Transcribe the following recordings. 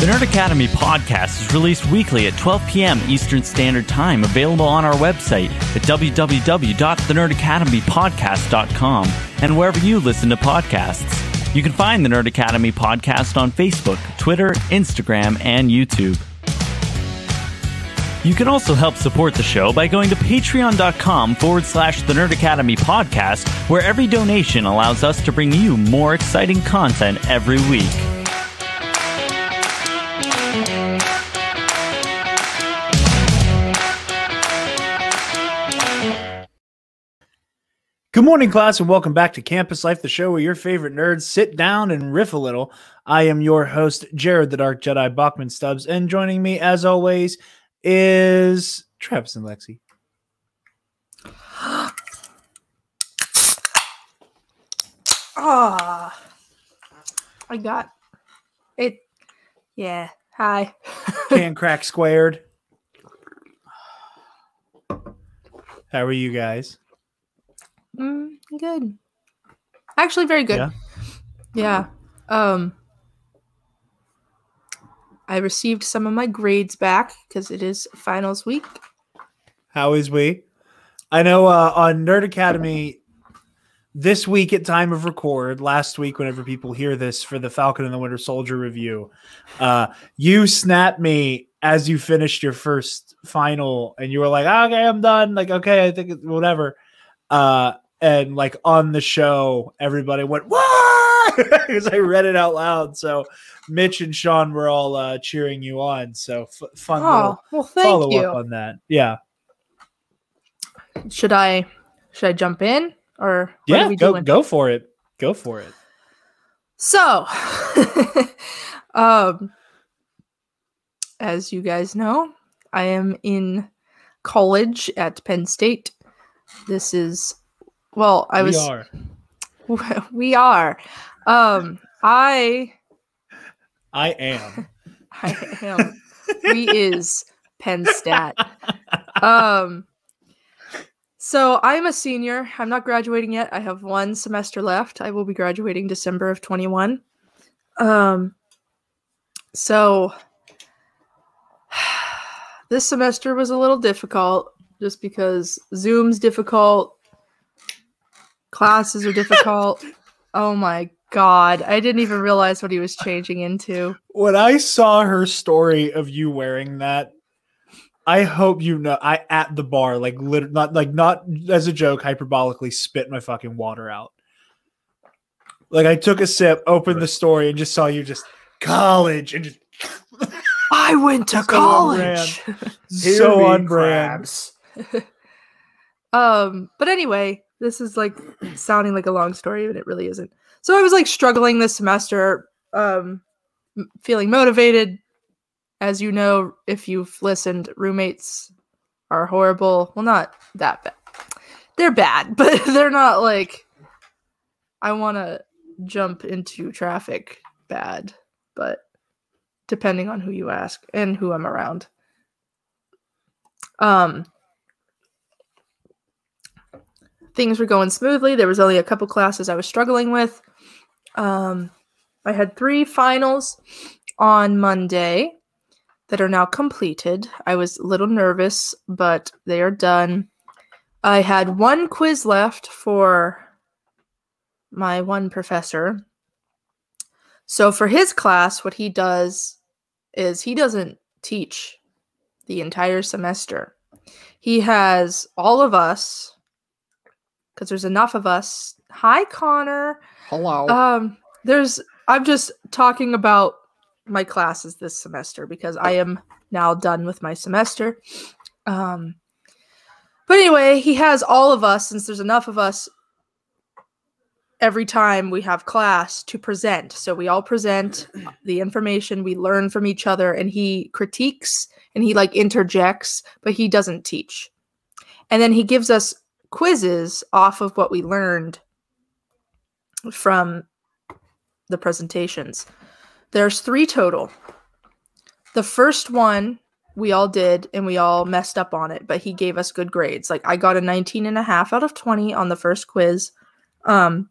Nerd Academy podcast is released weekly at 12 p.m. Eastern Standard Time, available on our website at www.thenerdacademypodcast.com and wherever you listen to podcasts. You can find the Nerd Academy podcast on Facebook, Twitter, Instagram, and YouTube. You can also help support the show by going to patreon.com/The Nerd Academy podcast, where every donation allows us to bring you more exciting content every week. Good morning, class, and welcome back to Campus Life, the show where your favorite nerds sit down and riff a little. I am your host, Jarod, the Dark Jedi Bachman Stubbs, and joining me, as always, is Travis and Lexi. I got it. Yeah. Hi. Can crack squared. How are you guys? Good. Actually, very good. Yeah. I received some of my grades back because it is finals week. How is we? I know on Nerd Academy this week at time of record, last week whenever people hear this for the Falcon and the Winter Soldier review, you snapped me as you finished your first final and you were like, okay, I'm done. Like, okay, I think whatever. And like on the show, everybody went, what? Because I read it out loud. So Mitch and Sean were all cheering you on. So fun little follow up on that. Yeah. Should I jump in or what are we doing? Go for it. Go for it. So, as you guys know, I am in college at Penn State. This is We are. I am. We is Penn Stat. So I'm a senior. I'm not graduating yet. I have one semester left. I will be graduating December of 21. So this semester was a little difficult just because Zoom's difficult. Classes are difficult. Oh my God. I didn't even realize what he was changing into. When I saw her story of you wearing that, I hope you know, I at the bar, not as a joke, hyperbolically spit my fucking water out. Like I took a sip, opened the story, and just saw you just college and just. I went to college. So on brand. But anyway, this is like sounding like a long story, but it really isn't. So I was like struggling this semester, feeling motivated. As you know, if you've listened, roommates are horrible. Well, not that bad. They're bad, but they're not like I want to jump into traffic bad, but depending on who you ask and who I'm around. Things were going smoothly. There was only a couple classes I was struggling with. I had 3 finals on Monday that are now completed. I was a little nervous, but they are done. I had 1 quiz left for my one professor. So for his class, what he does is he doesn't teach the entire semester. He has all of us, because there's enough of us. Hi, Connor. Hello. I'm just talking about my classes this semester because I am now done with my semester. But anyway, he has all of us, since there's enough of us every time we have class to present. So we all present the information, we learn from each other, and he critiques and he like interjects, but he doesn't teach. And then he gives us quizzes off of what we learned from the presentations. There's 3 total. The first one we all did and we all messed up on it, but he gave us good grades. Like I got a 19.5 out of 20 on the first quiz. But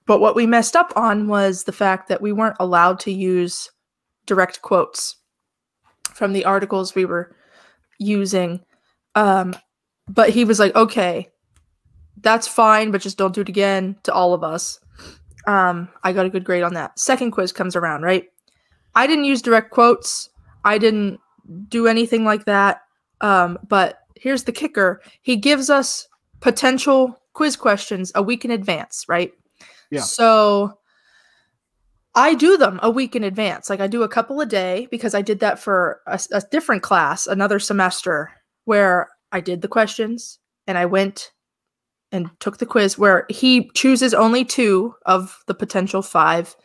what we messed up on was the fact that we weren't allowed to use direct quotes from the articles we were using. But he was like, okay, that's fine, but just don't do it again to all of us. I got a good grade on that. Second quiz comes around, right? I didn't use direct quotes. I didn't do anything like that. But here's the kicker. He gives us potential quiz questions a week in advance, right? Yeah. So I do them a week in advance. Like I do a couple a day because I did that for a different class, another semester, where I did the questions and I went and took the quiz where he chooses only 2 of the potential 5.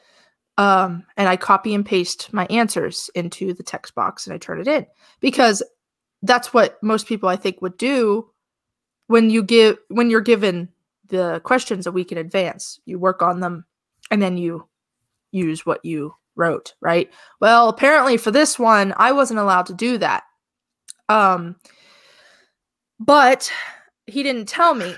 And I copy and paste my answers into the text box and I turn it in because that's what most people I think would do when you're given the questions a week in advance. You work on them and then you use what you wrote, right? Well, apparently for this one, I wasn't allowed to do that. But he didn't tell me.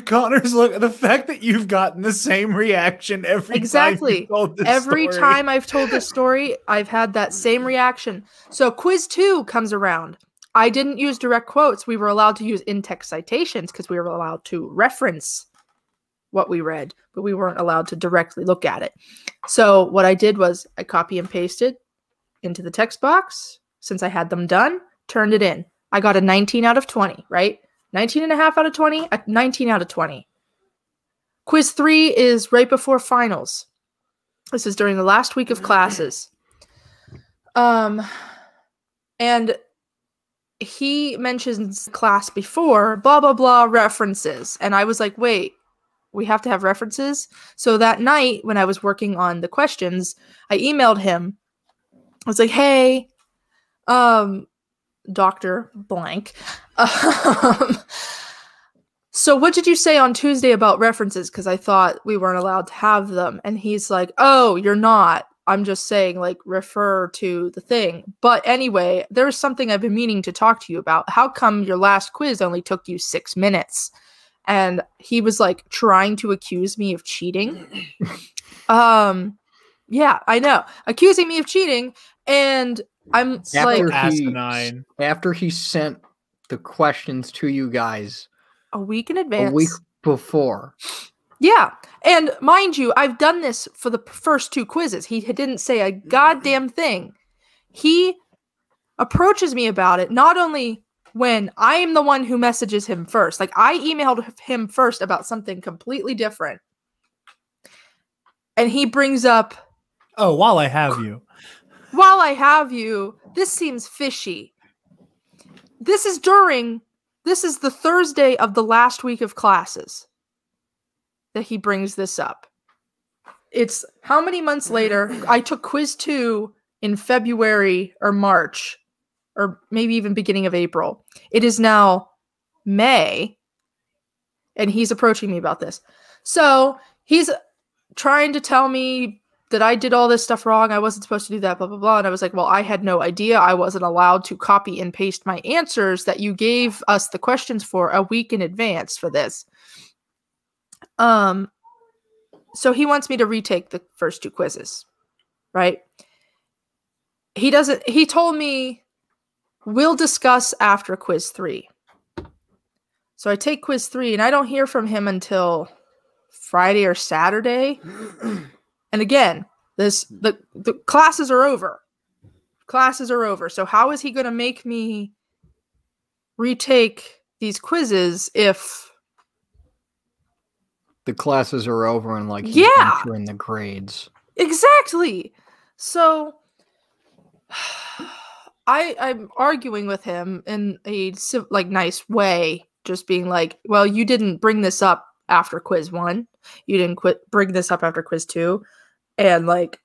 Connor's look, the fact that you've gotten the same reaction every time you told this every story. time I've told this story, I've had that same reaction. So quiz 2 comes around. I didn't use direct quotes. We were allowed to use in-text citations because we were allowed to reference what we read, but we weren't allowed to directly look at it. So what I did was I copy and pasted into the text box. Since I had them done, turned it in. I got a 19 out of 20, right? 19 and a half out of 20, 19 out of 20. Quiz 3 is right before finals. This is during the last week of classes. And he mentions class before, blah, blah, blah, references. And I was like, wait, we have to have references? So that night when I was working on the questions, I emailed him. I was like, hey, Dr. Blank. So what did you say on Tuesday about references? Because I thought we weren't allowed to have them. And he's like, oh, you're not. I'm just saying, like, refer to the thing. But anyway, there's something I've been meaning to talk to you about. How come your last quiz only took you 6 minutes? And he was, like, trying to accuse me of cheating. Yeah, I know. Accusing me of cheating. And I'm after he sent the questions to you guys a week in advance. A week before. Yeah. And mind you, I've done this for the first 2 quizzes. He didn't say a goddamn thing. He approaches me about it not only when I am the one who messages him first. Like, I emailed him first about something completely different. And he brings up, oh, while I have you, this seems fishy. This is the Thursday of the last week of classes that he brings this up. It's how many months later? I took quiz 2 in February or March, or maybe even beginning of April. It is now May, and he's approaching me about this. So he's trying to tell me that I did all this stuff wrong. I wasn't supposed to do that, blah, blah, blah. And I was like, well, I had no idea. I wasn't allowed to copy and paste my answers that you gave us the questions for a week in advance for this. So he wants me to retake the first 2 quizzes, right? He told me we'll discuss after quiz 3. So I take quiz 3 and I don't hear from him until Friday or Saturday. And again, the classes are over. Classes are over. So how is he going to make me retake these quizzes if the classes are over and like he's entering the grades? Exactly. So I'm arguing with him in a nice way, just being like, well, you didn't bring this up after quiz 1. You didn't bring this up after quiz 2. And like,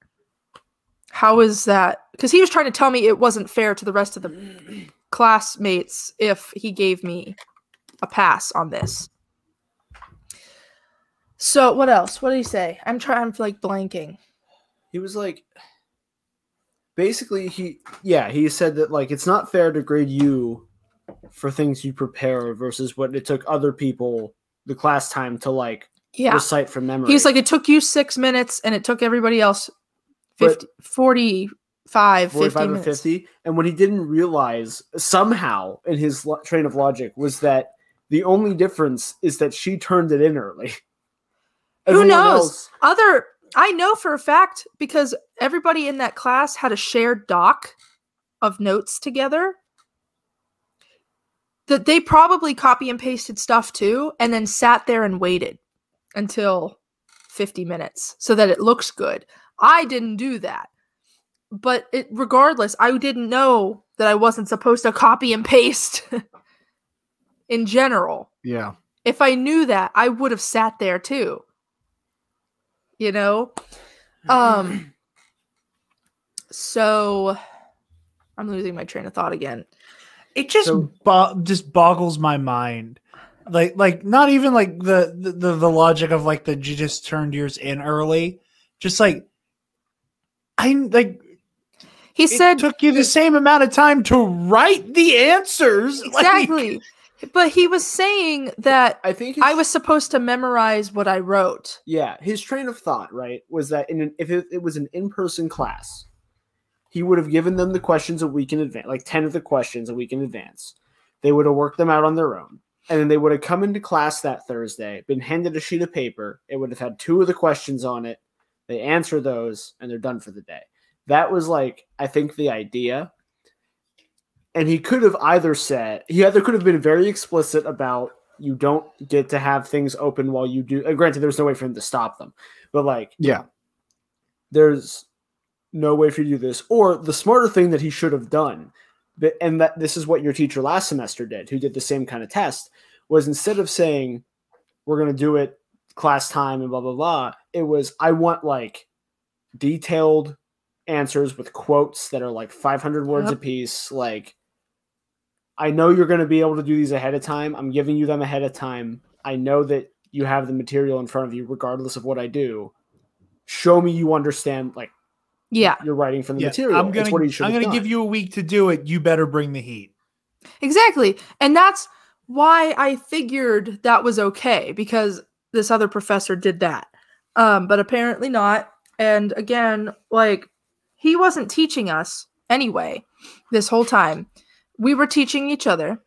how is that? Because he was trying to tell me it wasn't fair to the rest of the classmates if he gave me a pass on this. So what else? What did he say? I'm blanking. He was like, basically he said that like it's not fair to grade you for things you prepare versus what it took other people the class time to like recite from memory. He's like, it took you 6 minutes and it took everybody else 40 50 45 or minutes. 50. And what he didn't realize somehow in his train of logic was that the only difference is that she turned it in early. Who Everyone knows? else- I know for a fact because everybody in that class had a shared doc of notes together that they probably copy and pasted stuff too and then sat there and waited until 50 minutes so that it looks good. I didn't do that. But regardless, I didn't know that I wasn't supposed to copy and paste in general. Yeah. If I knew that, I would have sat there too. You know? So I'm losing my train of thought again. It just just boggles my mind. Like not even like the logic of like the you just turned yours in early. Just like He said it took you the same amount of time to write the answers. Exactly. But he was saying that I think I was supposed to memorize what I wrote. Yeah, his train of thought, right, was that if it was an in-person class, he would have given them the questions a week in advance, like 10 of the questions a week in advance. They would have worked them out on their own. And then they would have come into class that Thursday, been handed a sheet of paper. It would have had 2 of the questions on it. They answer those, and they're done for the day. That was, like, I think the idea. And he could have either could have been very explicit about you don't get to have things open while you do. Granted, there's no way for him to stop them. But, like, Yeah. There's no way for you to do this. Or the smarter thing that he should have done, and that this is what your teacher last semester did, who did the same kind of test, was instead of saying, we're going to do it class time and blah, blah, blah, it was, I want like detailed answers with quotes that are like 500 words apiece. Like, I know you're going to be able to do these ahead of time. I'm giving you them ahead of time. I know that you have the material in front of you, regardless of what I do. Show me you understand, like, you're writing from the material. I'm going to give you a week to do it. You better bring the heat. Exactly. And that's why I figured that was okay, because this other professor did that. But apparently not. And again, like, he wasn't teaching us anyway this whole time. We were teaching each other.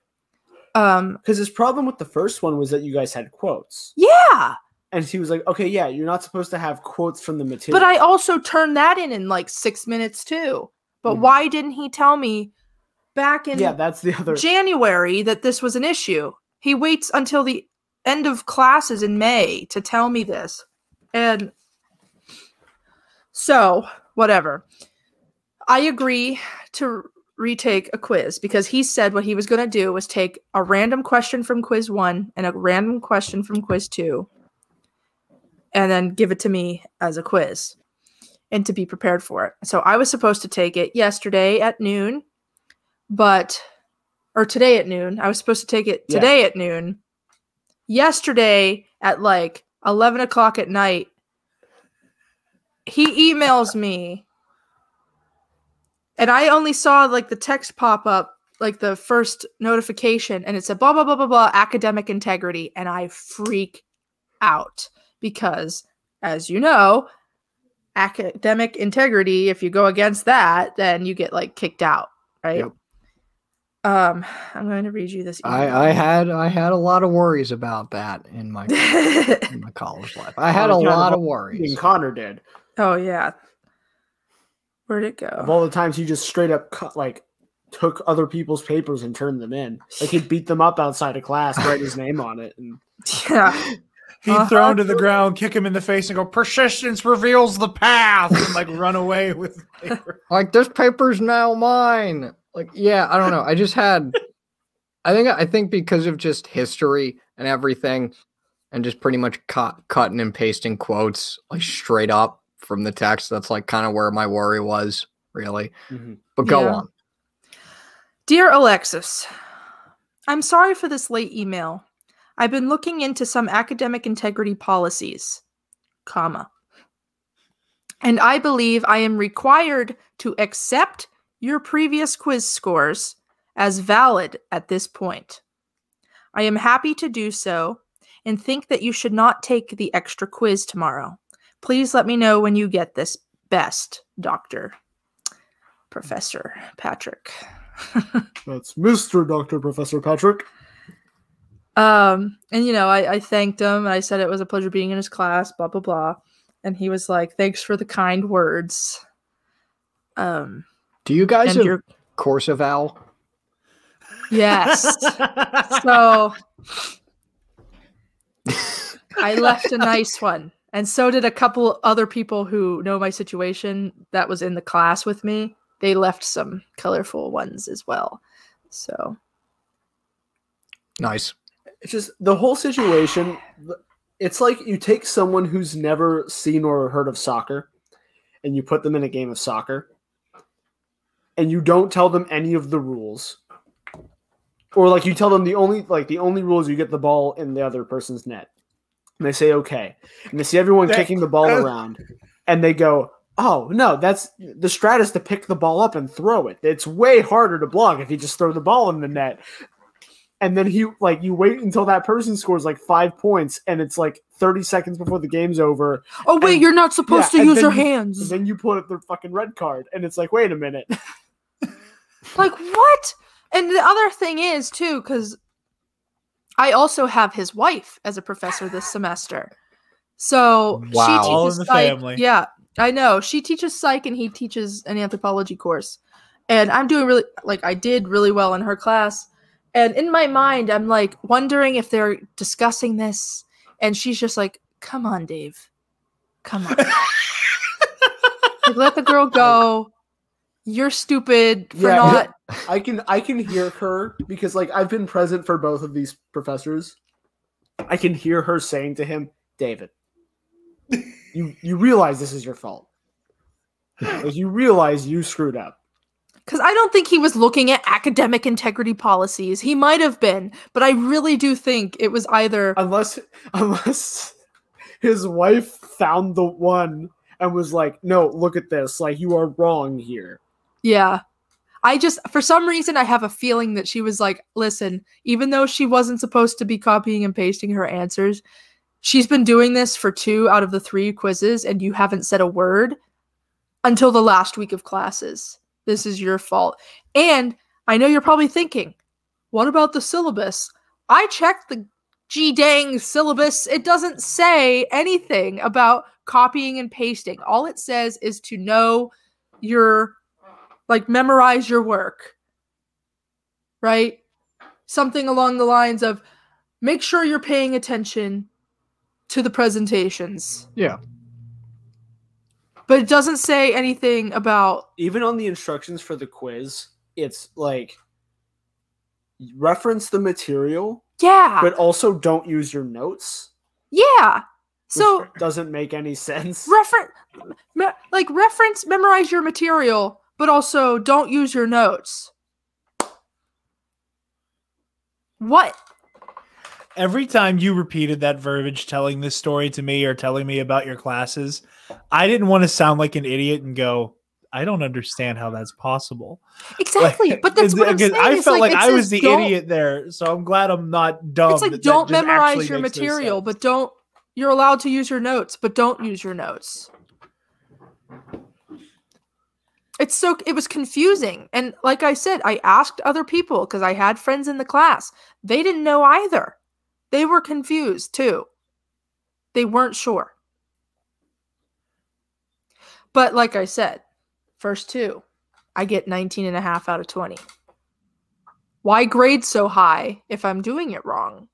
Because his problem with the first one was that you guys had quotes. Yeah. And he was like, okay, yeah, you're not supposed to have quotes from the material. But I also turned that in like 6 minutes too. But why didn't he tell me back in that's the other January that this was an issue? He waits until the end of classes in May to tell me this. And so, whatever. I agree to retake a quiz because he said what he was going to do was take a random question from quiz 1 and a random question from quiz 2 and then give it to me as a quiz and to be prepared for it. So I was supposed to take it yesterday at noon, or today at noon. I was supposed to take it today at noon. Yesterday at like 11 o'clock at night, he emails me and I only saw like the text pop up, like the first notification, and it said blah, blah, blah, blah, blah, academic integrity. And I freak out because, as you know, academic integrity, if you go against that, then you get like kicked out, right? Yep. I'm going to read you this email. I had a lot of worries about that in my college life. I had a lot of worries. Connor did. Oh yeah. Where'd it Of go? all the times he just straight up took other people's papers and turned them in. Like he'd beat them up outside of class, write his name on it. And Yeah. He'd throw him to the ground, kick him in the face, and go, "Persistence reveals the path," and like run away with the paper. Like, this paper's now mine. Like, yeah, I don't know. I just had, I think because of just history and everything, and just pretty much cutting and pasting quotes like straight up from the text. That's like kind of where my worry was, really. Mhm. But go on. Dear Alexis, I'm sorry for this late email. I've been looking into some academic integrity policies, and I believe I am required to accept your previous quiz scores as valid at this point. I am happy to do so and think that you should not take the extra quiz tomorrow. Please let me know when you get this. Best, Doctor. Professor Patrick. That's Mr. Dr. Professor Patrick. And I thanked him and I said it was a pleasure being in his class, blah blah blah. And he was like, "Thanks for the kind words." Do you guys have course eval? Yes. So I left a nice one. And so did a couple other people who know my situation that was in the class with me. They left some colorful ones as well. So Nice. It's just the whole situation. It's like you take someone who's never seen or heard of soccer and you put them in a game of soccer and you don't tell them any of the rules. Or like you tell them the only rule is you get the ball in the other person's net. And they say, okay. And they see everyone kicking the ball around and they go, oh, no, that's the strat is to pick the ball up and throw it. It's way harder to block if you just throw the ball in the net. And then you wait until that person scores like 5 points and it's like 30 seconds before the game's over. Oh, wait, you're not supposed to use your hands. And then you pull up the fucking red card and it's like, wait a minute. Like, what? And the other thing is, too, because I also have his wife as a professor this semester. So Wow. she All teaches in the psych. family. Yeah, I know. She teaches psych and he teaches an anthropology course. And I'm doing I did really well in her class. And in my mind, I'm like wondering if they're discussing this. And she's just like, come on, Dave. Come on. Like, let the girl go. You're stupid for not. I can hear her because like I've been present for both of these professors. I can hear her saying to him, David, you realize this is your fault. Like, you realize you screwed up. Because I don't think he was looking at academic integrity policies. He might have been, but I really do think it was either... Unless his wife found the one and was like, no, look at this. Like, you are wrong here. Yeah. For some reason, I have a feeling that she was like, listen, even though she wasn't supposed to be copying and pasting her answers, she's been doing this for 2 out of the 3 quizzes, and you haven't said a word until the last week of classes. This is your fault. And I know you're probably thinking, what about the syllabus? I checked the G-dang syllabus. It doesn't say anything about copying and pasting. All it says is to know memorize your work. Right? Something along the lines of, make sure you're paying attention to the presentations. Yeah. But it doesn't say anything about... Even on the instructions for the quiz, it's like, reference the material. Yeah. But also don't use your notes. Yeah. So... doesn't make any sense. Memorize your material, but also don't use your notes. What? Every time you repeated that verbiage telling this story to me or telling me about your classes, I didn't want to sound like an idiot and go, I don't understand how that's possible. Exactly. But that's what I'm saying. I felt like I was the idiot there, so I'm glad I'm not dumb. It's like, don't memorize your material, but you're allowed to use your notes, but don't use your notes. It was confusing. And like I said, I asked other people because I had friends in the class. They didn't know either. They were confused too. They weren't sure. But like I said, first 2, I get 19.5 out of 20. Why grade so high if I'm doing it wrong?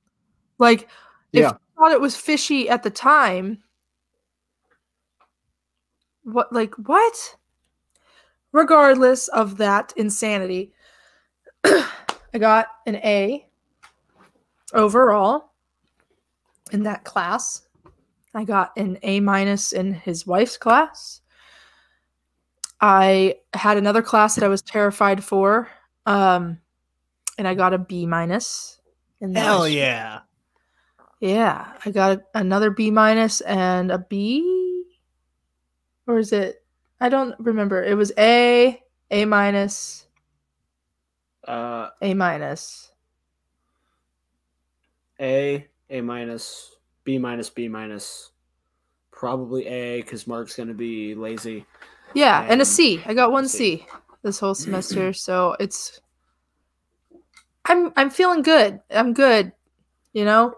Like, if I thought it was fishy at the time, what? Regardless of that insanity, I got an A overall in that class. I got an A- in his wife's class. I had another class that I was terrified for, and I got a B-. Hell yeah. Yeah, I got another B- and a B? Or is it? I don't remember. It was A, A-, A-, A-, B-, B-. Probably A because Mark's going to be lazy. Yeah, and a C. I got one C this whole semester, so I'm feeling good. I'm good, you know?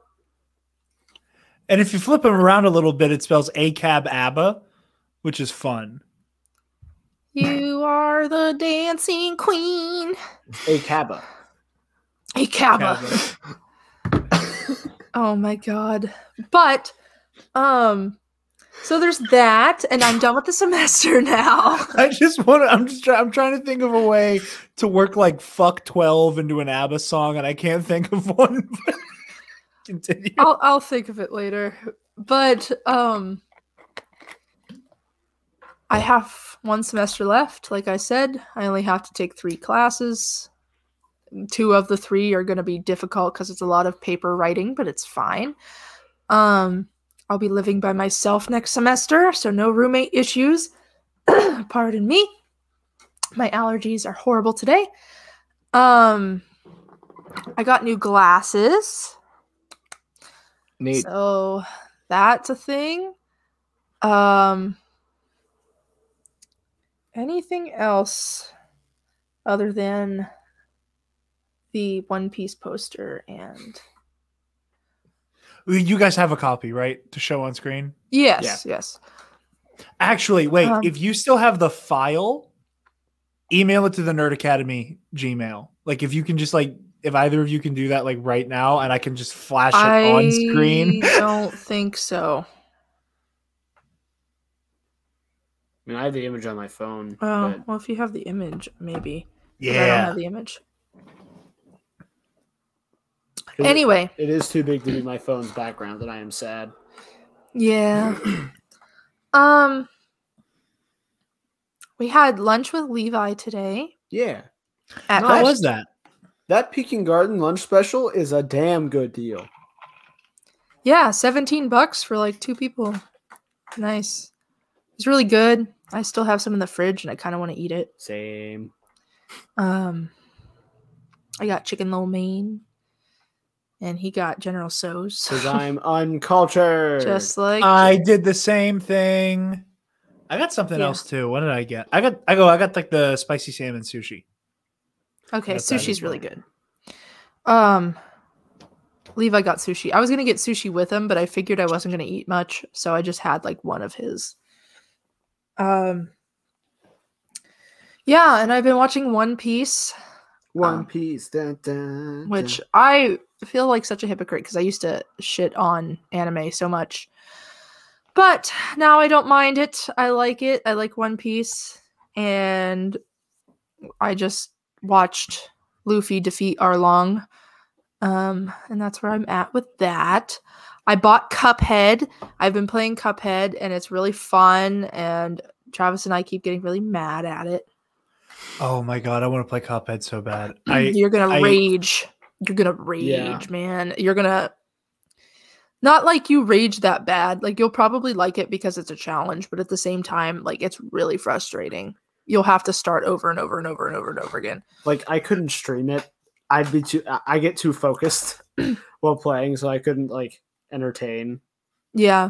And if you flip them around a little bit, it spells ACAB ABBA, which is fun. You are the dancing queen. A cabba. A cabba. Oh my god. But so there's that, and I'm done with the semester now. I'm trying to think of a way to work like fuck 12 into an ABBA song, and I can't think of one. Continue. I'll think of it later. But I have one semester left. Like I said, I only have to take 3 classes. 2 of the 3 are going to be difficult because it's a lot of paper writing, but it's fine. I'll be living by myself next semester, so no roommate issues. Pardon me. My allergies are horrible today. I got new glasses. Neat. So that's a thing. Anything else other than the One Piece poster and You guys have a copy, right, to show on screen? yes, yes. Actually, wait, if you still have the file, email it to the Nerd Academy Gmail. Like if you can just like if either of you can do that like right now and I can just flash it on screen. I don't think so. I mean, I have the image on my phone. Oh, but well, if you have the image, maybe. But Yeah. I don't have the image. Anyway. It is too big to be my phone's background, and I am sad. Yeah. We had lunch with Levi today. Yeah. At How was that? That Peking Garden lunch special is a damn good deal. Yeah, $17 for like 2 people. Nice. It's really good. I still have some in the fridge and I kind of want to eat it. Same. I got chicken lo mein and he got General So's. Because I'm uncultured. Just like I did the same thing. I got something Yeah. else too. What did I get? I got like the spicy salmon sushi. okay, That's that sushi's as really well. good. Levi got sushi. I was gonna get sushi with him, but I figured I wasn't gonna eat much, so I just had like one of his. Yeah, and I've been watching One Piece, One Piece. Dun, dun, which dun. I feel like such a hypocrite because I used to shit on anime so much. But now I don't mind it. I like it. I like One Piece. And I just watched Luffy defeat Arlong. And that's where I'm at with that. I bought Cuphead. I've been playing Cuphead and it's really fun. And Travis and I keep getting really mad at it. Oh my god, I want to play Cuphead so bad. You're gonna rage. You're gonna rage, man. You're gonna not like you rage that bad. Like you'll probably like it because it's a challenge, but at the same time, like it's really frustrating. You'll have to start over and over and over and over and over again. Like, I couldn't stream it. I get too focused while playing, so I couldn't, like, entertain. Yeah.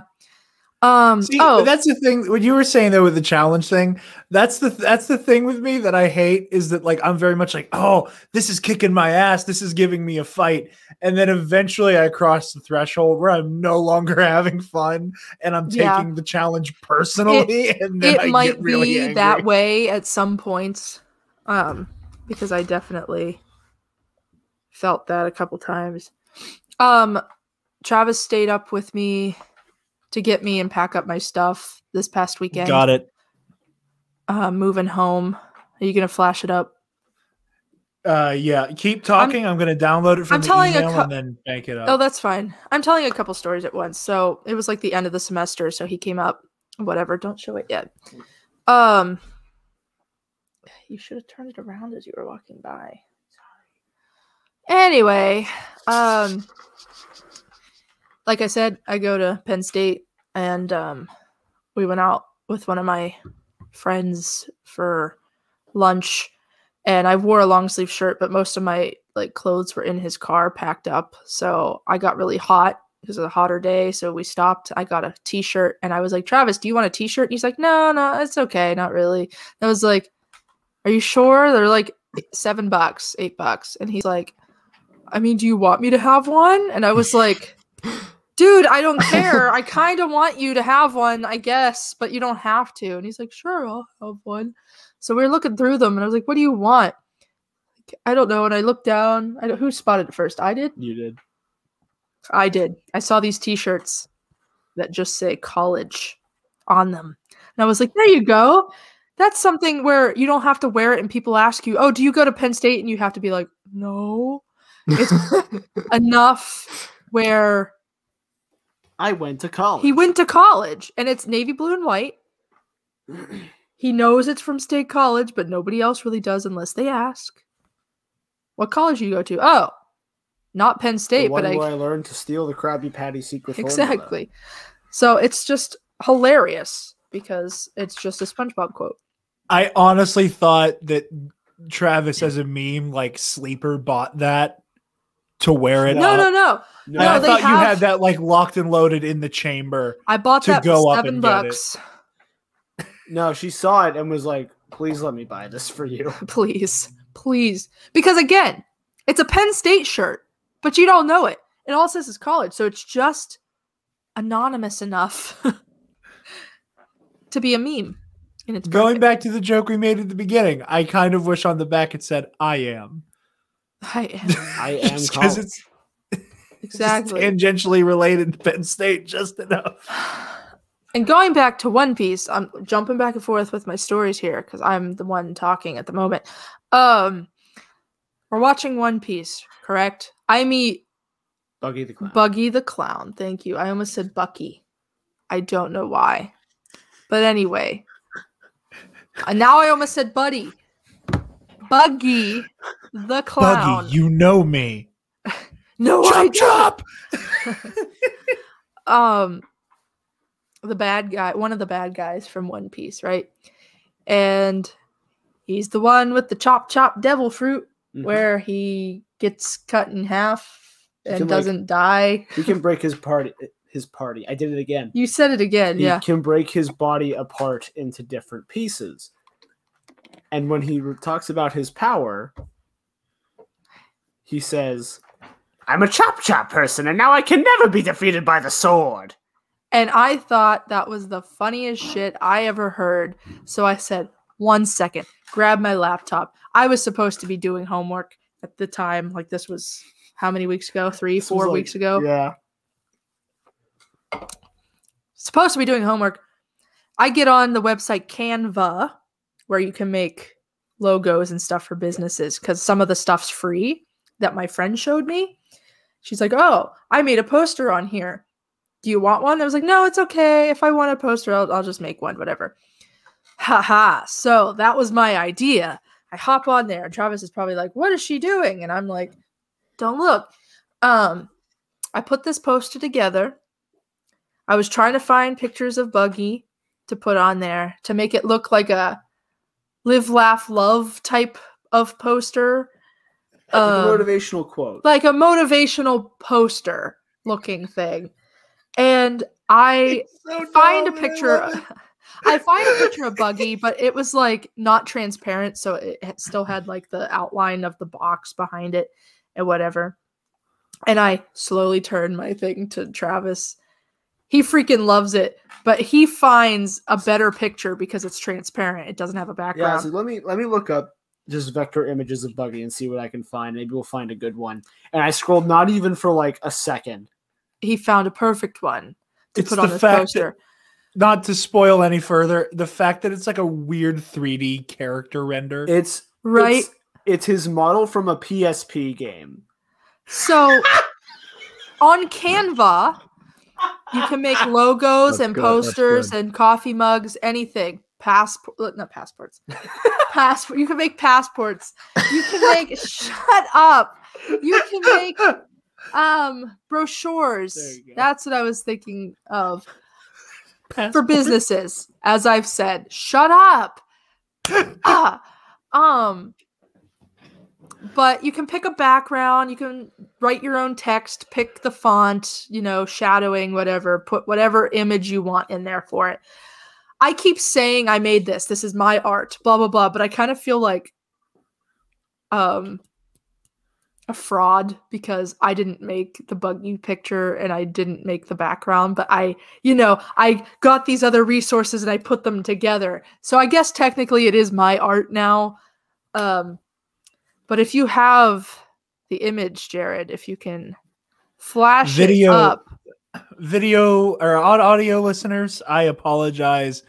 See, that's the thing. What you were saying though with the challenge thing, that's the thing with me that I hate is that like I'm very much like, oh, this is kicking my ass, this is giving me a fight, and then eventually I cross the threshold where I'm no longer having fun and I'm taking the challenge personally, and then it I might get really be angry. that way at some points, because I definitely felt that a couple times. Travis stayed up with me to get me and pack up my stuff this past weekend. Got it. Moving home. Are you gonna flash it up? Yeah. Keep talking. I'm gonna download it from I'm the telling a email and then bank it up. Oh, that's fine. I'm telling a couple stories at once. So it was like the end of the semester, so he came up. Whatever, don't show it yet. You should have turned it around as you were walking by. Sorry. Anyway, like I said, I go to Penn State, and we went out with one of my friends for lunch, and I wore a long sleeve shirt, but most of my like clothes were in his car packed up. So I got really hot. It was a hotter day, so we stopped. I got a t-shirt, and I was like, Travis, do you want a t-shirt? And he's like, no, it's okay, not really. And I was like, Are you sure? They're like $7, $8. And he's like, I mean, do you want me to have one? And I was like, dude, I don't care. I kind of want you to have one, I guess, but you don't have to. And he's like, sure, I'll have one. So we were looking through them, and I was like, what do you want? I don't know. And I looked down. Who spotted it first? I did? You did. I did. I saw these t-shirts that just say college on them. And I was like, there you go. That's something where you don't have to wear it and people ask you, oh, do you go to Penn State? And you have to be like, no. It's enough where I went to college. he went to college, and it's navy blue and white. He knows it's from State College, but nobody else really does unless they ask. What college do you go to? Oh, not Penn State, but I learned to steal the Krabby Patty secret formula. Exactly. So it's just hilarious because it's just a SpongeBob quote. I honestly thought that Travis, as a meme, like Sleeper, bought that to wear it. No. And I thought you had that like locked and loaded in the chamber. I bought to that go for up and $7. No, she saw it and was like, please let me buy this for you. Please. Because again, it's a Penn State shirt, but you don't know it. It all says it's college, so it's just anonymous enough to be a meme. And it's Going back to the joke we made at the beginning, I kind of wish on the back it said, I am. I am Because it's exactly tangentially related to Penn State just enough. And going back to One Piece, I'm jumping back and forth with my stories here because I'm the one talking at the moment. We're watching One Piece, correct? I meet Buggy the Clown. Buggy the Clown. Thank you. I almost said Bucky. I don't know why. But anyway. Now I almost said Buddy. Buggy the Clown. Buggy, you know me. No, chop, chop! The bad guy, one of the bad guys from One Piece, right? And he's the one with the chop devil fruit, where he gets cut in half and doesn't die. He can break his party. I did it again. You said it again, yeah. He can break his body apart into different pieces. And when he talks about his power, he says, I'm a chop person, and now I can never be defeated by the sword. And I thought that was the funniest shit I ever heard. So I said, 1 second, grab my laptop. I was supposed to be doing homework at the time. Like, this was how many weeks ago? 3-4 weeks ago? Yeah. Supposed to be doing homework. I get on the website Canva, where you can make logos and stuff for businesses, because some of the stuff's free that my friend showed me. She's like, oh, I made a poster on here. Do you want one? I was like, no, it's okay. If I want a poster, I'll just make one, whatever. Haha. So that was my idea. I hop on there, and Travis is probably like, what is she doing? And I'm like, don't look. I put this poster together. I was trying to find pictures of Buggy to put on there to make it look like a live, laugh, love type of poster. Like a motivational quote. Like a motivational poster looking thing. And I find a picture. I find a picture of Buggy, but it was like not transparent, so it still had like the outline of the box behind it and whatever. And I slowly turned my thing to Travis. He freaking loves it, but he finds a better picture because it's transparent. It doesn't have a background. Yeah, so let me look up just vector images of Buggy and see what I can find. Maybe we'll find a good one. And I scrolled not even for like a second. He found a perfect one to put on this poster. Not to spoil any further, the fact that it's like a weird 3D character render. It's right. It's his model from a PSP game. So on Canva, you can make logos and posters and coffee mugs, anything. Not passports. You can make passports. You can make shut up. You can make brochures. That's what I was thinking of. For businesses, as I've said. Shut up. But you can pick a background, you can write your own text, pick the font, shadowing, whatever, put whatever image you want in there for it. I keep saying I made this. This is my art, blah, blah, blah. But I kind of feel like a fraud because I didn't make the buggy picture and I didn't make the background. But I got these other resources and I put them together. So I guess technically it is my art now. But if you have the image, Jared, if you can flash it up. Video or audio listeners, I apologize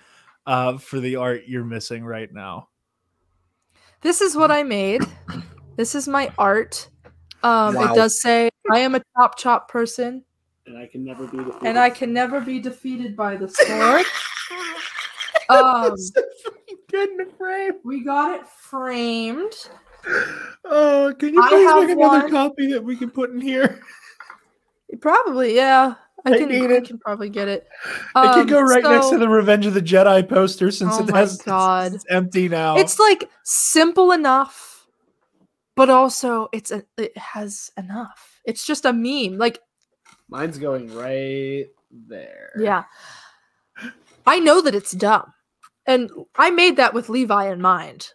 for the art you're missing right now. This is what I made. This is my art. Wow. It does say I am a chop person. And I can never be defeated. And I can never be defeated by the sword. So good in the frame. We got it framed. Oh, can you please make another copy that we can put in here? Probably, yeah. I can probably get it. It can go right next to the Revenge of the Jedi poster since it's empty now. It's like simple enough, but also it has enough. It's just a meme. Like mine's going right there. Yeah. I know that it's dumb. And I made that with Levi in mind.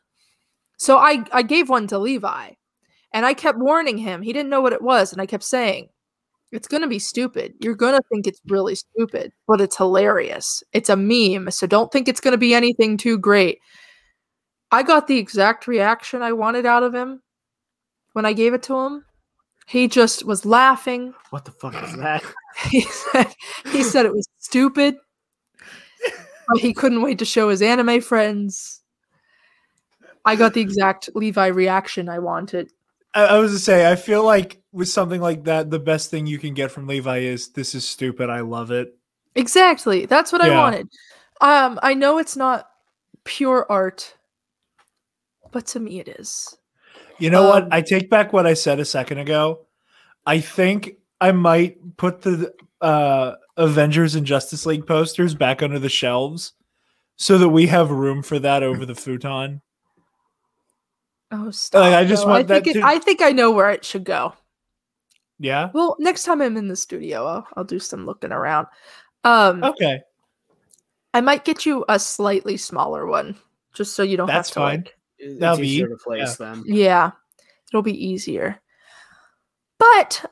So I gave one to Levi. And I kept warning him. He didn't know what it was. And I kept saying, it's going to be stupid. You're going to think it's really stupid, but it's hilarious. It's a meme, so don't think it's going to be anything too great. I got the exact reaction I wanted out of him when I gave it to him. He just was laughing. What the fuck is that? He said it was stupid, but he couldn't wait to show his anime friends. I got the exact Levi reaction I wanted. I was to say, I feel like with something like that, the best thing you can get from Levi is, this is stupid, I love it. Exactly. That's what I wanted. I know it's not pure art, but to me it is. You know what? I take back what I said a second ago. I think I might put the Avengers and Justice League posters back under the shelves so that we have room for that over the futon. Oh, stop. Like, I just want I think I know where it should go. Yeah? Well, next time I'm in the studio, I'll do some looking around. Okay. I might get you a slightly smaller one, just so you don't have to. That's fine. That'll be easier to place then. Yeah, it'll be easier. But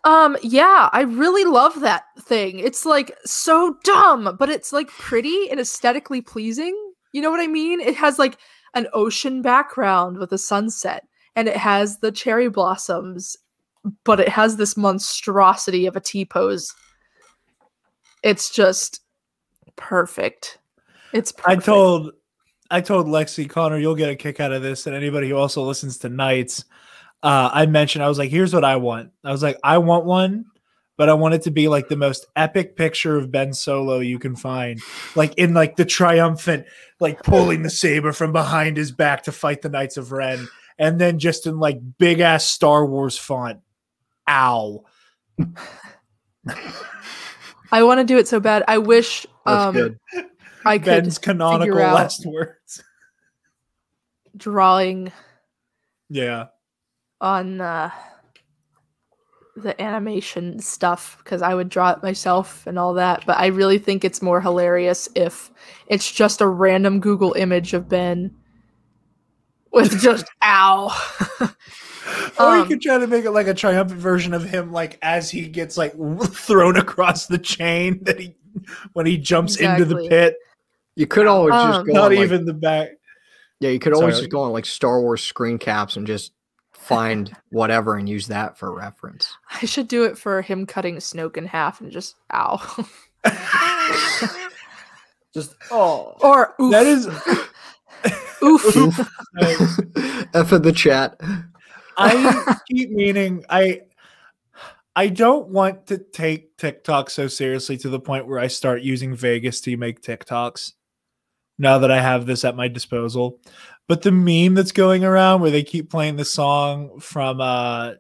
yeah, I really love that thing. It's like so dumb, but it's like pretty and aesthetically pleasing. You know what I mean? It has like an ocean background with a sunset, and it has the cherry blossoms, but it has this monstrosity of a T-pose. It's just perfect. It's perfect. I told Lexi, Connor, you'll get a kick out of this, and anybody who also listens to Nights. I mentioned, I was like, here's what I want. I was like, I want one, but I want it to be like the most epic picture of Ben Solo you can find. Like in like the triumphant, like pulling the saber from behind his back to fight the Knights of Ren. And then just in like big ass Star Wars font. Ow. I want to do it so bad. I wish Good. I could Ben's canonical last words. Drawing Yeah. on the animation stuff, because I would draw it myself and all that, but I really think it's more hilarious if it's just a random Google image of Ben with just ow. Or you could try to make it like a triumphant version of him, like as he gets like thrown across the chain that when he jumps into the pit. You could always just go not on, even the back. Yeah, you could always just go on like Star Wars screen caps and just find whatever and use that for reference. I should do it for him cutting Snoke in half and just ow. Just or oof. That is oof. F in the chat. I keep meaning I don't want to take TikTok so seriously to the point where I start using Vegas to make TikToks now that I have this at my disposal. But the meme that's going around where they keep playing the song from I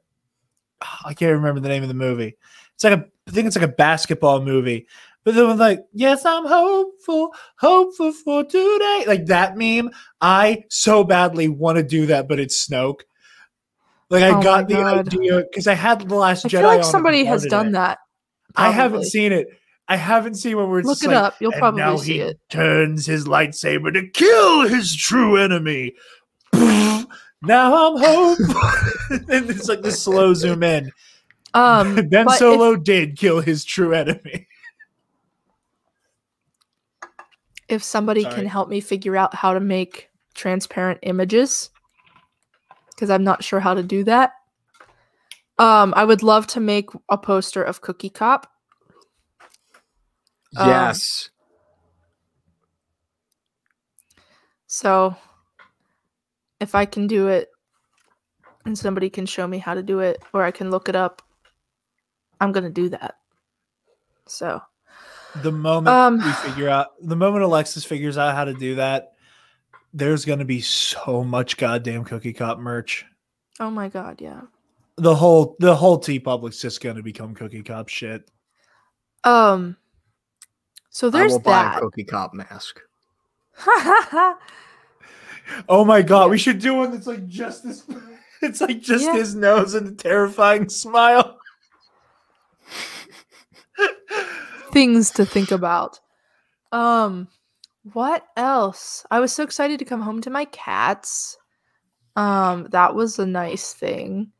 can't remember the name of the movie. It's like I think it's like a basketball movie. But then like, yes, I'm hopeful for today. Like that meme, I so badly want to do that, but it's Snoke. Like I got the idea because I had The Last Jedi. I feel like somebody has done that. I haven't seen it, I haven't seen one where it's Look just it like, up. You'll and probably now see he it. turns his lightsaber to kill his true enemy. Now I'm home. And it's like this slow zoom in. Ben But Solo did kill his true enemy. if somebody Sorry. can help me figure out how to make transparent images, because I'm not sure how to do that, I would love to make a poster of Cookie Cop. Yes. So if I can do it and somebody can show me how to do it, or I can look it up, I'm going to do that. So The moment the moment Alexis figures out how to do that, there's going to be so much goddamn Cookie Cop merch. oh my God, yeah. The whole T Public's just going to become Cookie Cop shit. So I there's will buy a that. Cookie Cop mask. Oh my God, Yeah. we should do one that's like just this. It's like just Yeah. his nose and a terrifying smile. Things to think about. What else? I was so excited to come home to my cats. That was a nice thing.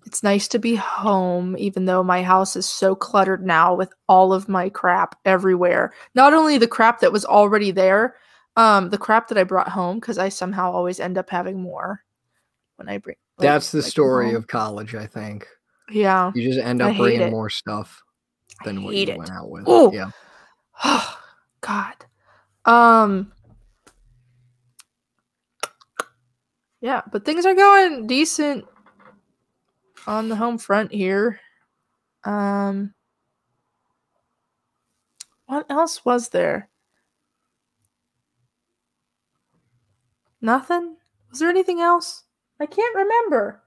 It's nice to be home, even though my house is so cluttered now with all of my crap everywhere. Not only the crap that was already there, the crap that I brought home, because I somehow always end up having more when I bring. That's the come story home. of college, I think. Yeah. You just end I up hate bringing it. more stuff than what hate you it. went out with. Oh. Yeah. Oh, God. Yeah, but things are going decent on the home front here. What else was there? Nothing? Was there anything else? I can't remember.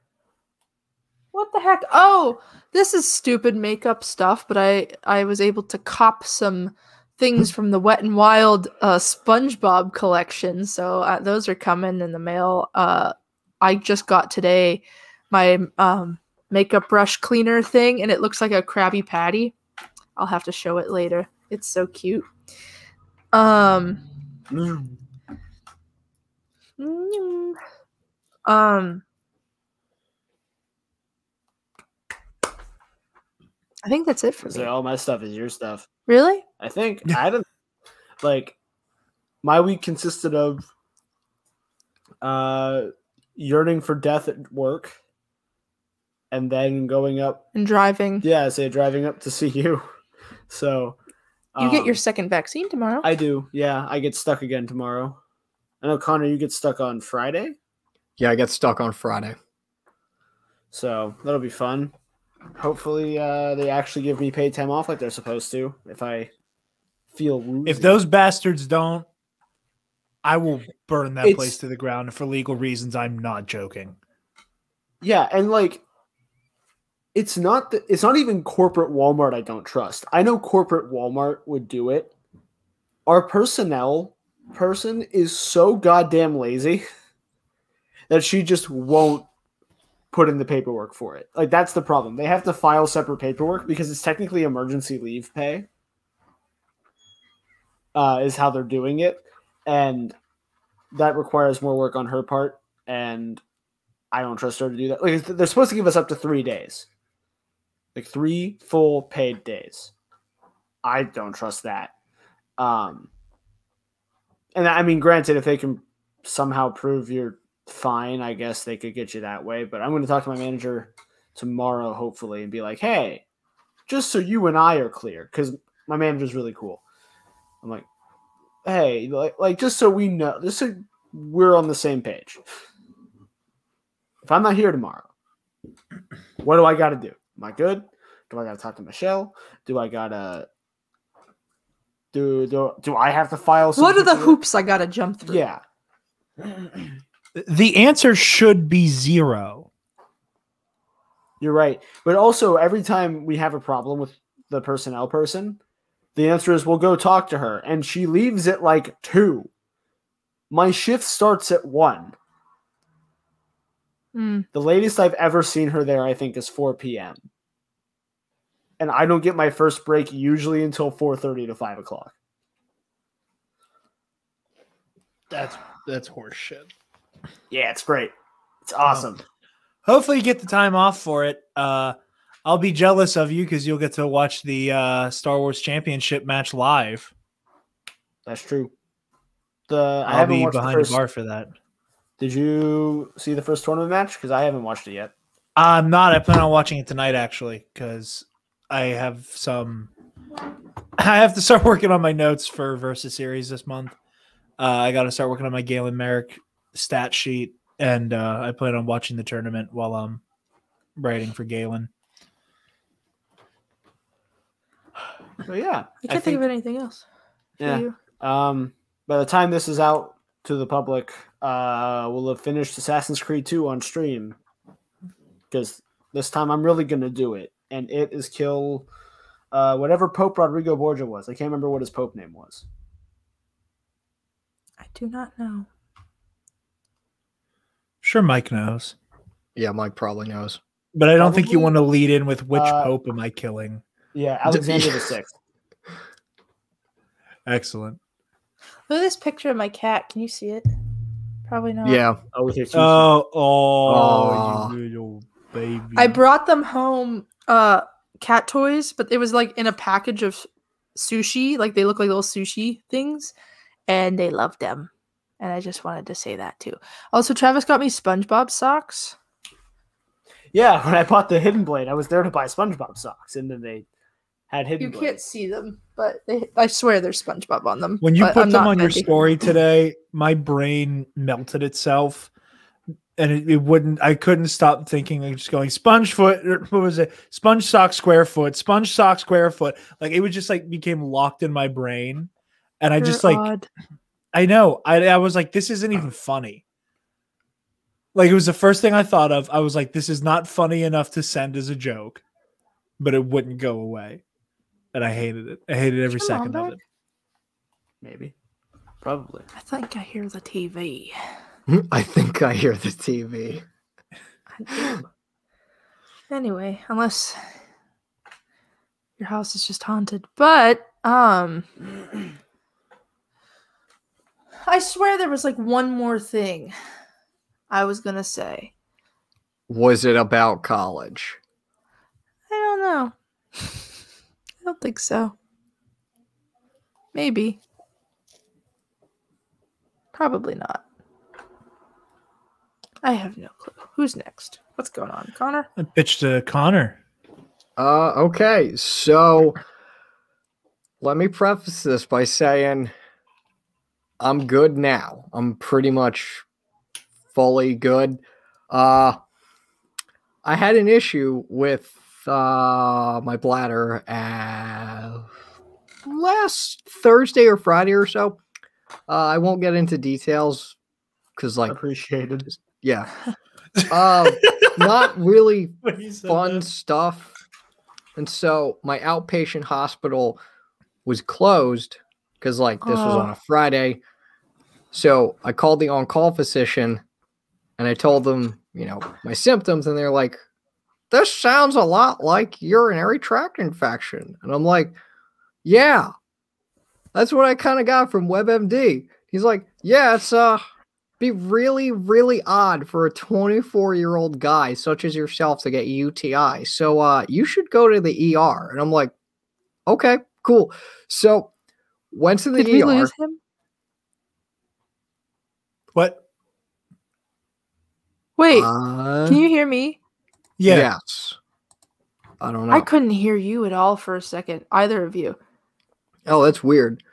What the heck? Oh, this is stupid makeup stuff, but I was able to cop some things from the Wet and Wild SpongeBob collection, so those are coming in the mail. I just got today my makeup brush cleaner thing, and it looks like a Krabby Patty. I'll have to show it later. It's so cute. I think that's it for me. So all my stuff is your stuff. Really? I think I don't like. My week consisted of yearning for death at work, and then going up. And driving. Yeah, driving up to see you. So You get your second vaccine tomorrow. I do. Yeah, I get stuck again tomorrow. I know, Connor, you get stuck on Friday. Yeah, I get stuck on Friday. So that'll be fun. Hopefully, they actually give me paid time off like they're supposed to. If I feel woozy. If those bastards don't, I will burn that It's- place to the ground. And for legal reasons, I'm not joking. Yeah, and like, it's not even corporate Walmart I don't trust. I know corporate Walmart would do it. Our personnel person is so goddamn lazy that she just won't put in the paperwork for it. Like, that's the problem. They have to file separate paperwork because it's technically emergency leave pay. Is how they're doing it. And that requires more work on her part. And I don't trust her to do that. Like, they're supposed to give us up to 3 days. Like 3 full paid days. I don't trust that. And I mean, granted, if they can somehow prove you're fine, I guess they could get you that way. But I'm going to talk to my manager tomorrow, hopefully, and be like, hey, just so you and I are clear, because my manager's really cool. I'm like, hey, like just so we know, just so we're on the same page. If I'm not here tomorrow, what do I got to do? Am I good? Do I got to talk to Michelle? Do I got to do I have to file some What are the paperwork? hoops I gotta jump through? Yeah. The answer should be 0. You're right. But also, every time we have a problem with the personnel person, the answer is we'll go talk to her. And she leaves at like 2. My shift starts at 1. Mm. The latest I've ever seen her there, I think, is 4 p.m. and I don't get my first break usually until 4:30 to 5 o'clock. That's horse shit. Yeah, it's great. It's awesome. Hopefully you get the time off for it. I'll be jealous of you because you'll get to watch the Star Wars Championship match live. That's true. I I'll haven't be watched behind the bar for that. Did you see the first tournament match? Because I haven't watched it yet. I'm not. I plan on watching it tonight, actually, because I have to start working on my notes for Versus Series this month. I got to start working on my Galen Merrick stat sheet, and I plan on watching the tournament while I'm writing for Galen. So yeah, I can't think of anything else. Yeah. By the time this is out to the public, we'll have finished Assassin's Creed 2 on stream. Because this time I'm really going to do it. And it is kill whatever Pope Rodrigo Borgia was. I can't remember what his Pope name was. I do not know. Sure, Mike knows. Yeah, Mike probably knows. But I don't think you want to lead in with which Pope am I killing. Yeah, Alexander the Sixth. Excellent. Look at this picture of my cat. Can you see it? Probably not. Yeah. Oh, you little baby. I brought them home cat toys, but it was like in a package of sushi. Like they look like little sushi things, and they loved them. And I just wanted to say that too. Also, Travis got me SpongeBob socks. Yeah, when I bought the Hidden Blade, I was there to buy SpongeBob socks, and then they had Hidden Blade. You can't see them, but I swear there's SpongeBob on them. When you but put I'm them not on your ready. story today, my brain melted itself, and it wouldn't. I couldn't stop thinking, like just going sponge foot. What was it? Sponge sock square foot. Sponge sock square foot. Like it was just like became locked in my brain, and I You're just like odd. I know. I was like, this isn't even funny. Like it was the first thing I thought of. I was like, this is not funny enough to send as a joke, but it wouldn't go away. And I hated it. I hated every Is your mom second of back? it. Maybe. Probably. I think I hear the TV. I think I hear the TV. Anyway, unless your house is just haunted. But I swear there was like one more thing I was gonna say. Was it about college? I don't know. I don't think so. Maybe. Probably not. I have no clue. Who's next? What's going on, Connor? I pitched to Connor. Okay, so let me preface this by saying I'm good now. I'm pretty much fully good. I had an issue with my bladder last Thursday or Friday or so. I won't get into details because, like, Appreciated. yeah, not really When you said fun that. stuff. And so my outpatient hospital was closed because, like, this was on a Friday. So I called the on-call physician and I told them, you know, my symptoms, and they're like, this sounds a lot like urinary tract infection. And I'm like, yeah, that's what I kind of got from WebMD. He's like, yeah, it's be really, really odd for a 24-year-old guy such as yourself to get UTI. So you should go to the ER. And I'm like, okay, cool. So went to the Did we ER. lose him? What? Wait, can you hear me? Yeah. Yes. I don't know. I couldn't hear you at all for a second. Either of you. Oh, that's weird.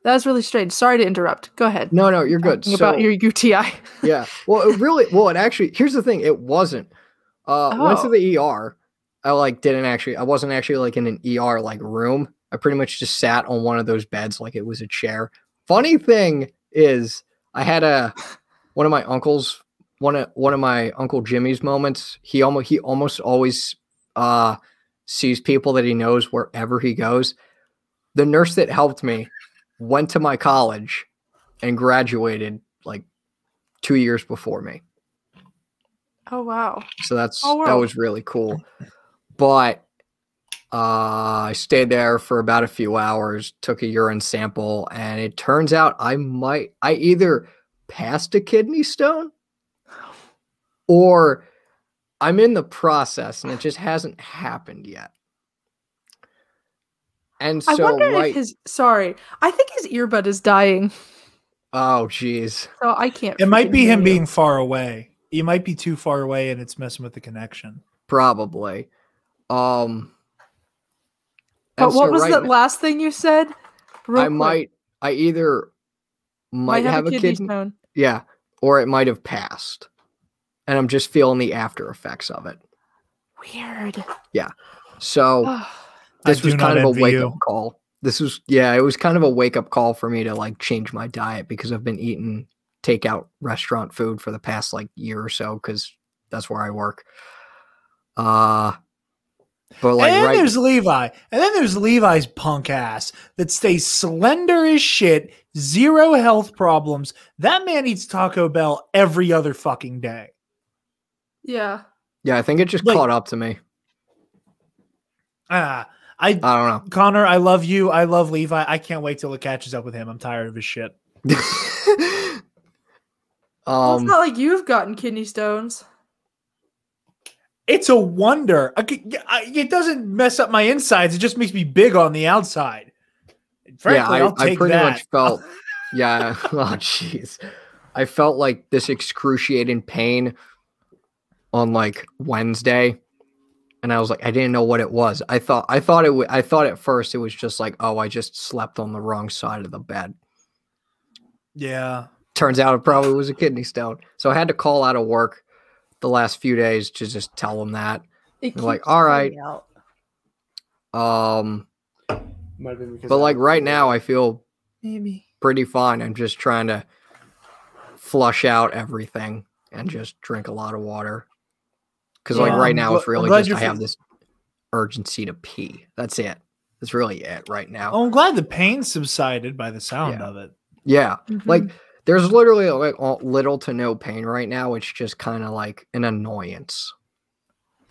That was really strange. Sorry to interrupt. Go ahead. No, you're good. Talking about your UTI. Yeah. It actually, here's the thing. It wasn't. Went to the ER. I wasn't actually like in an ER like room. I pretty much just sat on one of those beds like it was a chair. Funny thing is, I had one of my uncles, one of my Uncle Jimmy's moments. He almost always sees people that he knows wherever he goes. The nurse that helped me went to my college and graduated like 2 years before me. Oh wow. So that wow. was really cool. But I stayed there for about a few hours, took a urine sample, and it turns out I either passed a kidney stone or I'm in the process and it just hasn't happened yet. And I so, wonder if I think his earbud is dying. Oh, jeez. So I can't. It might be him hear you. being far away. You might be too far away and it's messing with the connection. Probably. But what was the last thing you said? I either might have a kidney stone. Yeah, or it might have passed. And I'm just feeling the after effects of it. Weird. Yeah. So this was kind of a wake-up call. It was kind of a wake-up call for me to like change my diet because I've been eating takeout restaurant food for the past like year or so because that's where I work. But like, and then there's Levi. And then there's Levi's punk ass that stays slender as shit, zero health problems. That man eats Taco Bell every other fucking day. Yeah. Yeah, I think it just caught up to me. I don't know. Connor, I love you. I love Levi. I can't wait till it catches up with him. I'm tired of his shit. Well, it's not like you've gotten kidney stones. It's a wonder. It doesn't mess up my insides. It just makes me big on the outside. Frankly, I'll take I pretty that. much felt, yeah. Oh, jeez. I felt like this excruciating pain on like Wednesday, and I was like, I didn't know what it was. I thought at first it was just like, oh, I just slept on the wrong side of the bed. Yeah. Turns out it probably was a kidney stone. So I had to call out of work the last few days to just tell them that. They're like, all right. But like right now I feel pretty fine. I'm just trying to flush out everything and just drink a lot of water. Because like right now it's really just I have this urgency to pee. That's it. That's really it right now. Oh, I'm glad the pain subsided by the sound of it. Yeah. Like there's literally like little to no pain right now. It's just kind of like an annoyance.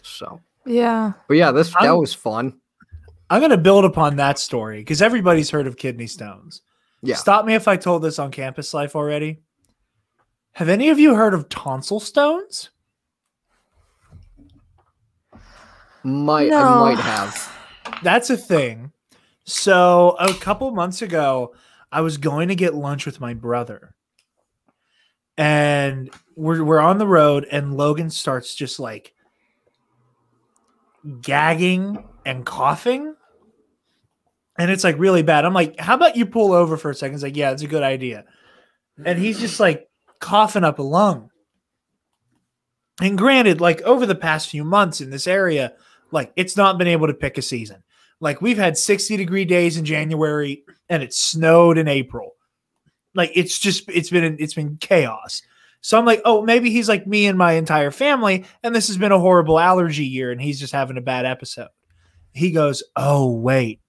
So yeah. But yeah, that was fun. I'm gonna build upon that story because everybody's heard of kidney stones. Yeah. Stop me if I told this on Campus Life already. Have any of you heard of tonsil stones? I might have. That's a thing. So a couple months ago, I was going to get lunch with my brother. And we're on the road, and Logan starts just like gagging and coughing. And it's like really bad. I'm like, how about you pull over for a second? He's like, yeah, it's a good idea. And he's just like coughing up a lung. And granted, like over the past few months in this area, like it's not been able to pick a season. Like we've had 60-degree days in January and it snowed in April. Like it's been chaos. So I'm like, oh, maybe he's like me and my entire family, and this has been a horrible allergy year, and he's just having a bad episode. He goes, oh, wait,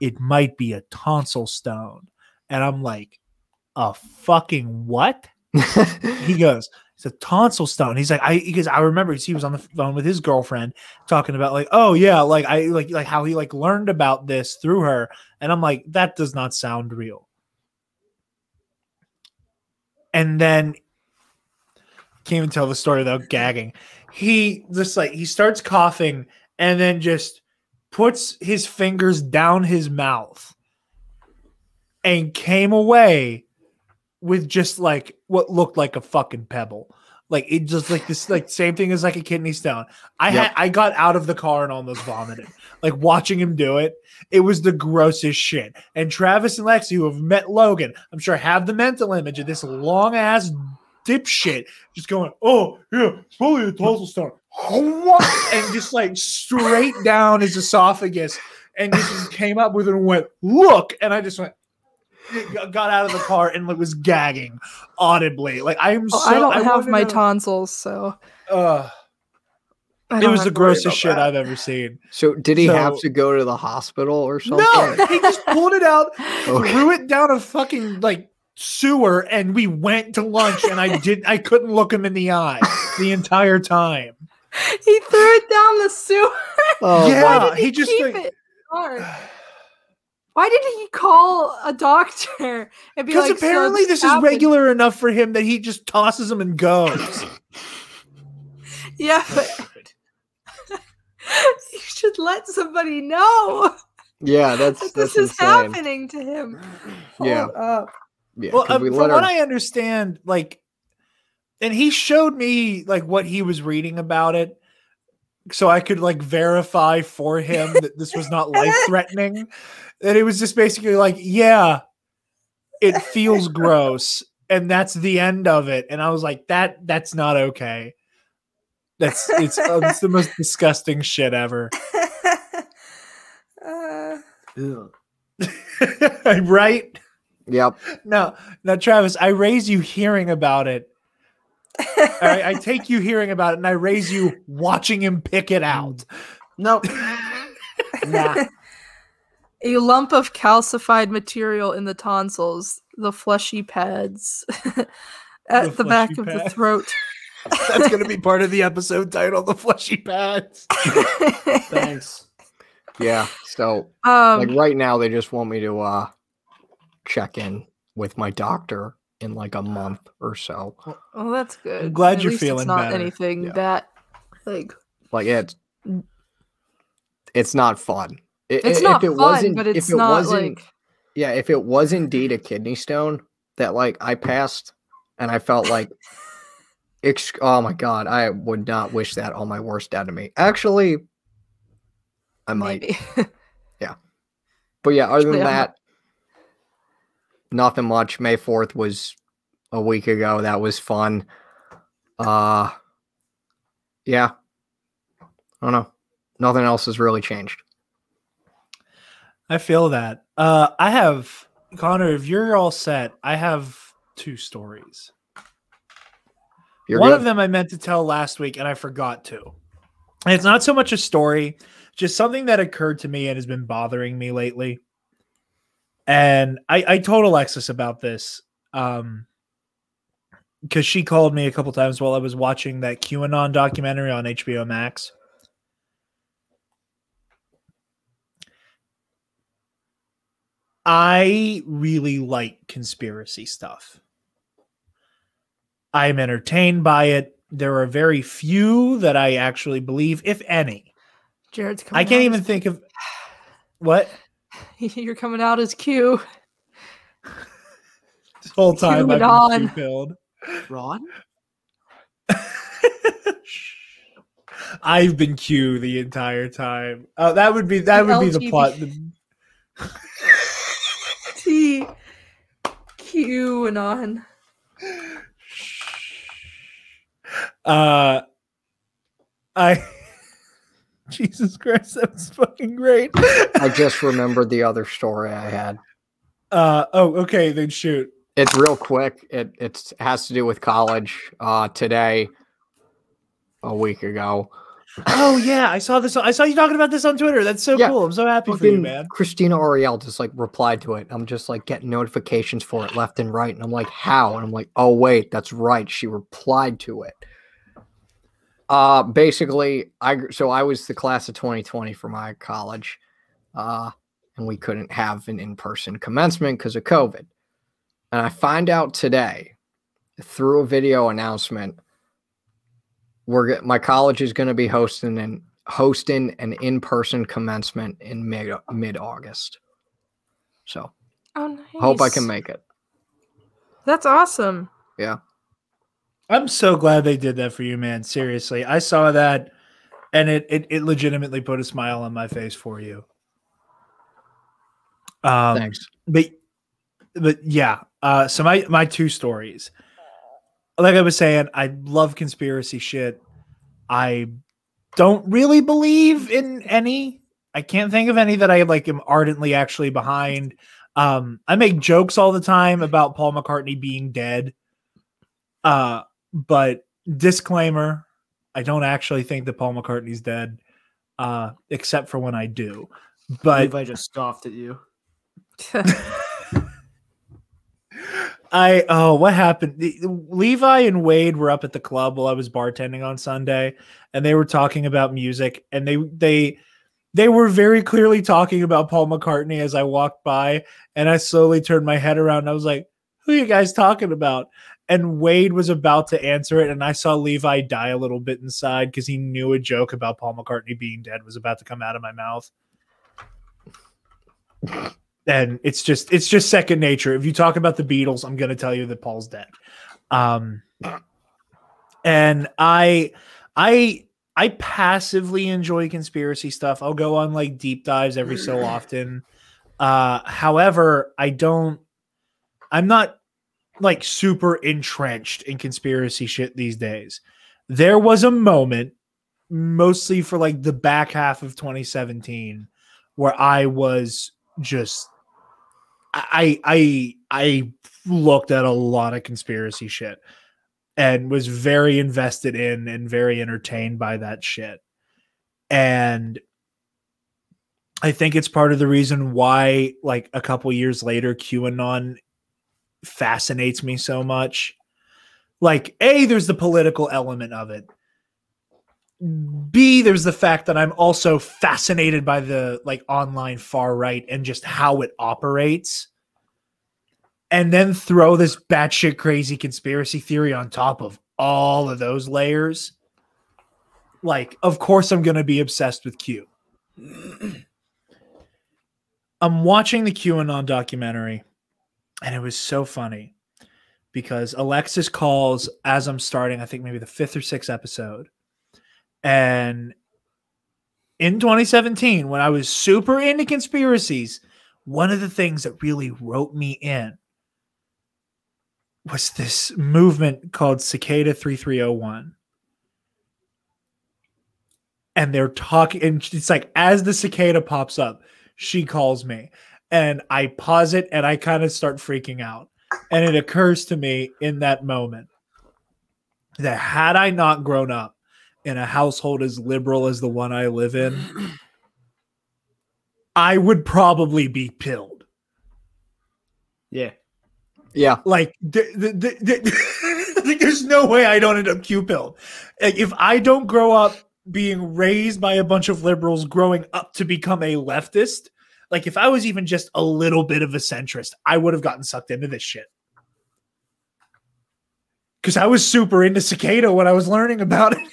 it might be a tonsil stone. And I'm like, a fucking what? He goes, it's a tonsil stone. He's like, because I remember he was on the phone with his girlfriend talking about like, oh yeah, like I like how he like learned about this through her. And I'm like, that does not sound real. And then can't even tell the story without gagging. He starts coughing and then just puts his fingers down his mouth and came away with just like what looked like a fucking pebble. Like it just like this, like same thing as like a kidney stone. I got out of the car and almost vomited. Like watching him do it, it was the grossest shit. And Travis and Lexi, who have met Logan, I'm sure have the mental image of this long ass dipshit just going, oh yeah, it's probably a tonsil stone. And just like straight down his esophagus and just came up with it and went, look. And I just went, got out of the car and like was gagging audibly. Like I don't have my tonsils, so it was the grossest shit I've ever seen. So did he have to go to the hospital or something? No, he just pulled it out, threw it down a fucking like sewer, and we went to lunch. And I couldn't look him in the eye the entire time. He threw it down the sewer. Oh, Yeah. Why did he he just, keep like- it? Why did he call a doctor and be Because like, apparently so this is happened? regular enough for him that he just tosses them and goes. Yeah, but you should let somebody know yeah, that that's this is insane. happening to him. Yeah. Hold up. Yeah, Well, 'cause we from let what her- I understand, like, and he showed me like what he was reading about it, so I could like verify for him that this was not life threatening. And it was just basically like, yeah, it feels gross, and that's the end of it. And I was like, that's not okay. It's the most disgusting shit ever. Ew. Right? Yep. No, Travis, I raise you hearing about it. I take you hearing about it, and I raise you watching him pick it out. Nope. Nah. A lump of calcified material in the tonsils, the fleshy pads at the back fleshy of the pads. throat. That's going to be part of the episode title, The Fleshy Pads. Thanks. Yeah. So like Um, right now they just want me to check in with my doctor in like a month or so. well, that's good. I'm glad At you're least feeling it's not better. anything Yeah. that, like, Like it's not fun. it's not fun, but it's not like. Yeah, if it was indeed a kidney stone that like I passed and I felt like oh my god, I would not wish that on my worst enemy. Actually, I might. Maybe. But yeah, other than Actually, I'm that, nothing much. May 4th was a week ago. That was fun. Yeah. I don't know. Nothing else has really changed. I feel that. I have, Connor, if you're all set, I have 2 stories. You're One good? of them I meant to tell last week, and I forgot to. And it's not so much a story, just something that occurred to me and has been bothering me lately. And I told Alexis about this because she called me a couple times while I was watching that QAnon documentary on HBO Max. I really like conspiracy stuff. I'm entertained by it. There are very few that I actually believe, if any. Jared's coming I can't out even as think of what You're coming out as Q. this whole time I've QAnon. been filled. Ron? I've been Q the entire time. Oh, that would be the plot. T. QAnon. I Jesus Christ, that was fucking great. I just remembered the other story I had. Okay, then shoot. It's real quick. It has to do with college. Today, a week ago. Oh yeah, I saw this. I saw you talking about this on Twitter. That's so Yeah, cool. I'm so happy for you, Fucking man. Christina Ariel just like replied to it. I'm just like getting notifications for it left and right. And I'm like, how? And I'm like, oh wait, that's right. She replied to it. Basically, I was the class of 2020 for my college. And we couldn't have an in-person commencement because of COVID. And I find out today through a video announcement, my college is going to be hosting an in-person commencement in mid-August. So Oh, nice. hope I can make it. That's awesome. Yeah. I'm so glad they did that for you, man. Seriously, I saw that, and it legitimately put a smile on my face for you. Thanks. But yeah. So my 2 stories. Like I was saying, I love conspiracy shit. I don't really believe in any. I can't think of any that I like am ardently actually behind. I make jokes all the time about Paul McCartney being dead. But disclaimer, I don't actually think that Paul McCartney's dead, except for when I do. I believe But I just scoffed at you. What happened? Levi and Wade were up at the club while I was bartending on Sunday, and they were talking about music, and they were very clearly talking about Paul McCartney as I walked by, and I slowly turned my head around and I was like, who are you guys talking about? And Wade was about to answer it, and I saw Levi die a little bit inside because he knew a joke about Paul McCartney being dead was about to come out of my mouth. And it's just second nature. If you talk about the Beatles, I'm going to tell you that Paul's dead. And I passively enjoy conspiracy stuff. I'll go on like deep dives every so often. However, I'm not like super entrenched in conspiracy shit these days. There was a moment, mostly for like the back half of 2017, where I was just I looked at a lot of conspiracy shit and was very invested in and very entertained by that shit. And I think it's part of the reason why, like, a couple years later, QAnon fascinates me so much. Like, A, there's the political element of it. B, there's the fact that I'm also fascinated by the like online far right and just how it operates. And then throw this batshit crazy conspiracy theory on top of all of those layers. Like, of course I'm going to be obsessed with Q. I'm watching the QAnon documentary, and it was so funny because Alexis calls as I'm starting, I think maybe the 5th or 6th episode. And in 2017, when I was super into conspiracies, one of the things that really wrote me in was this movement called Cicada 3301. And they're talking, and it's like, as the cicada pops up, she calls me, and I pause it and I kind of start freaking out. And it occurs to me in that moment that had I not grown up in a household as liberal as the one I live in, I would probably be pilled. Yeah. Yeah. Like, there's no way I don't end up Q-pilled. Like, if I don't grow up being raised by a bunch of liberals growing up to become a leftist, like, if I was even just a little bit of a centrist, I would have gotten sucked into this shit. Because I was super into Cicada when I was learning about it.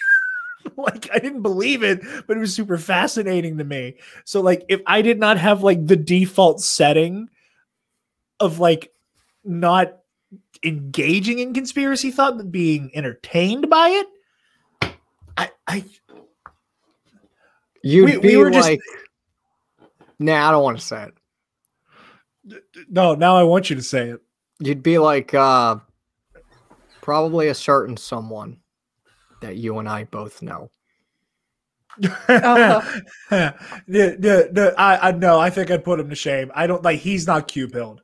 Like, I didn't believe it, but it was super fascinating to me. So, like, if I did not have, like, the default setting of, like, not engaging in conspiracy thought, but being entertained by it, You'd be were like, nah, I don't want to say it. No, now I want you to say it. You'd be like, probably a certain someone that you and I both know. I think I'd put him to shame. I don't like, he's not Q-pilled.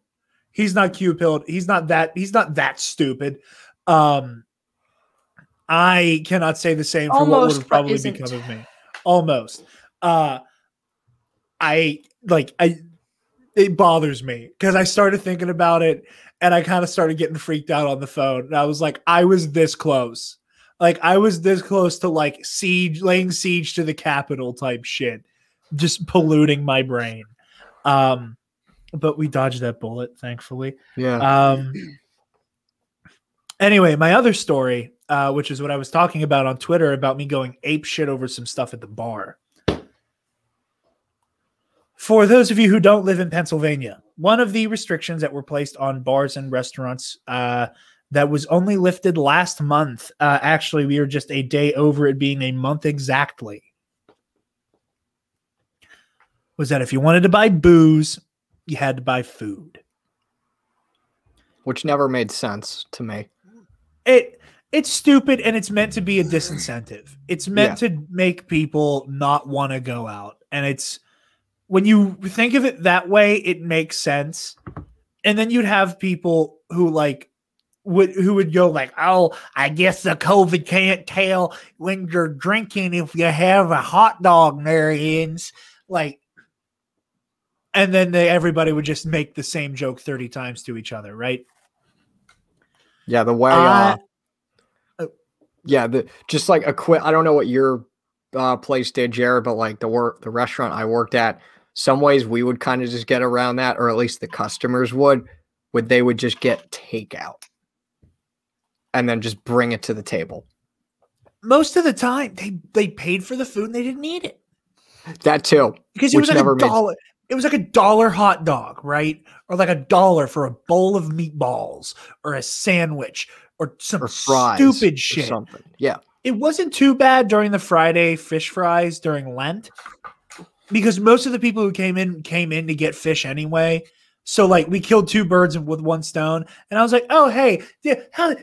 He's not Q-pilled. He's not that stupid. I cannot say the same for what would have probably become of me. Almost. It bothers me because I started thinking about it and I kind of started getting freaked out on the phone. And I was like, I was this close. Like, I was this close to like laying siege to the Capitol type shit, just polluting my brain. But we dodged that bullet, thankfully. Yeah. Anyway, my other story, which is what I was talking about on Twitter about me going ape shit over some stuff at the bar. For those of you who don't live in Pennsylvania, one of the restrictions that were placed on bars and restaurants that was only lifted last month, actually, we were just a day over it being a month exactly, was that if you wanted to buy booze, you had to buy food. Which never made sense to me. It's stupid, and it's meant to be a disincentive. It's meant to make people not want to go out. And it's, when you think of it that way, it makes sense. And then you'd have people who would go like, oh, I guess the COVID can't tell when you're drinking if you have a hot dog near ends. Like, and then everybody would just make the same joke 30 times to each other, right? Yeah, the way just like a quick, I don't know what your place did, Jared, but like the restaurant I worked at, some ways we would kind of just get around that, or at least the customers would they would just get takeout and then just bring it to the table. Most of the time they paid for the food and they didn't eat it. That too. Because it was like $1. It was like $1 hot dog, right? Or like $1 for a bowl of meatballs or a sandwich or some fries stupid shit. Something. Yeah. It wasn't too bad during the Friday fish fries during Lent because most of the people who came in to get fish anyway. So like we killed two birds with one stone. And I was like, oh, hey,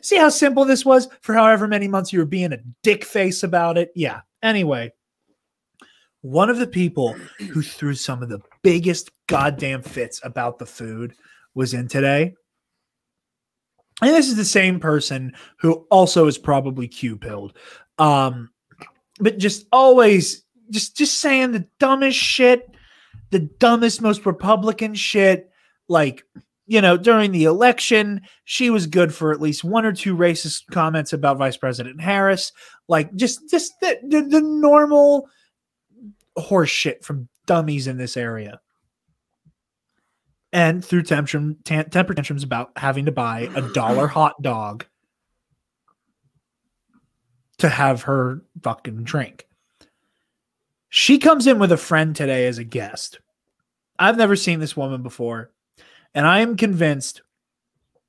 see how simple this was for however many months you were being a dick face about it. Yeah. Anyway. One of the people who threw some of the biggest goddamn fits about the food was in today. And this is the same person who also is probably Q-pilled. But just always just saying the dumbest shit, the dumbest, most Republican shit. Like, you know, during the election, she was good for at least one or two racist comments about Vice President Harris. Like just the normal horse shit from dummies in this area, and through temper tantrums about having to buy $1 hot dog to have her fucking drink. She comes in with a friend today as a guest. I've never seen this woman before, and I am convinced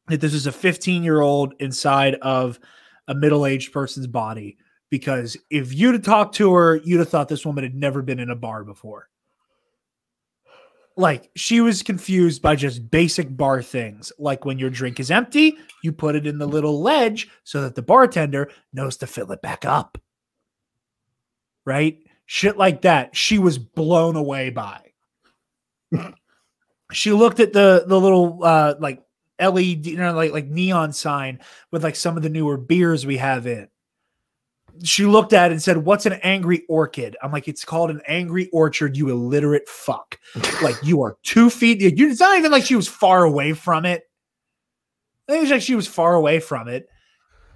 that this is a 15-year-old inside of a middle-aged person's body. Because if you'd have talked to her, you'd have thought this woman had never been in a bar before. Like, she was confused by just basic bar things. Like when your drink is empty, you put it in the little ledge so that the bartender knows to fill it back up. Right? Shit like that. She was blown away by. She looked at the little like LED, you know, like neon sign with like some of the newer beers we have in. She looked at it and said, "What's an angry orchid?" I'm like, "It's called an angry orchard, you illiterate fuck." Like, you are 2 feet. It's not even like she was far away from it. I think it was like she was far away from it.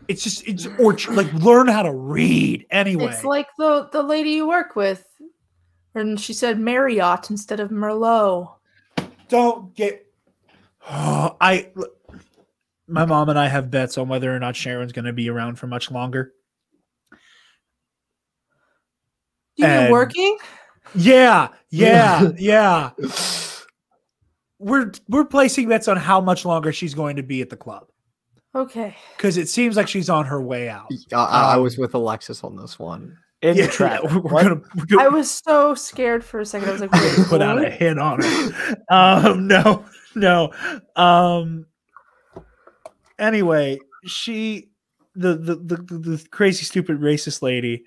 It's orchard. Like, learn how to read anyway. It's like the lady you work with. And she said Marriott instead of Merlot. Don't get... my mom and I have bets on whether or not Sharon's going to be around for much longer. You're working? Yeah. We're placing bets on how much longer she's going to be at the club. Okay. Because it seems like she's on her way out. I was with Alexis on this one. In the trap. We're gonna, I was so scared for a second. I was like, wait, put out a hit on her. No. Anyway, the crazy, stupid, racist lady,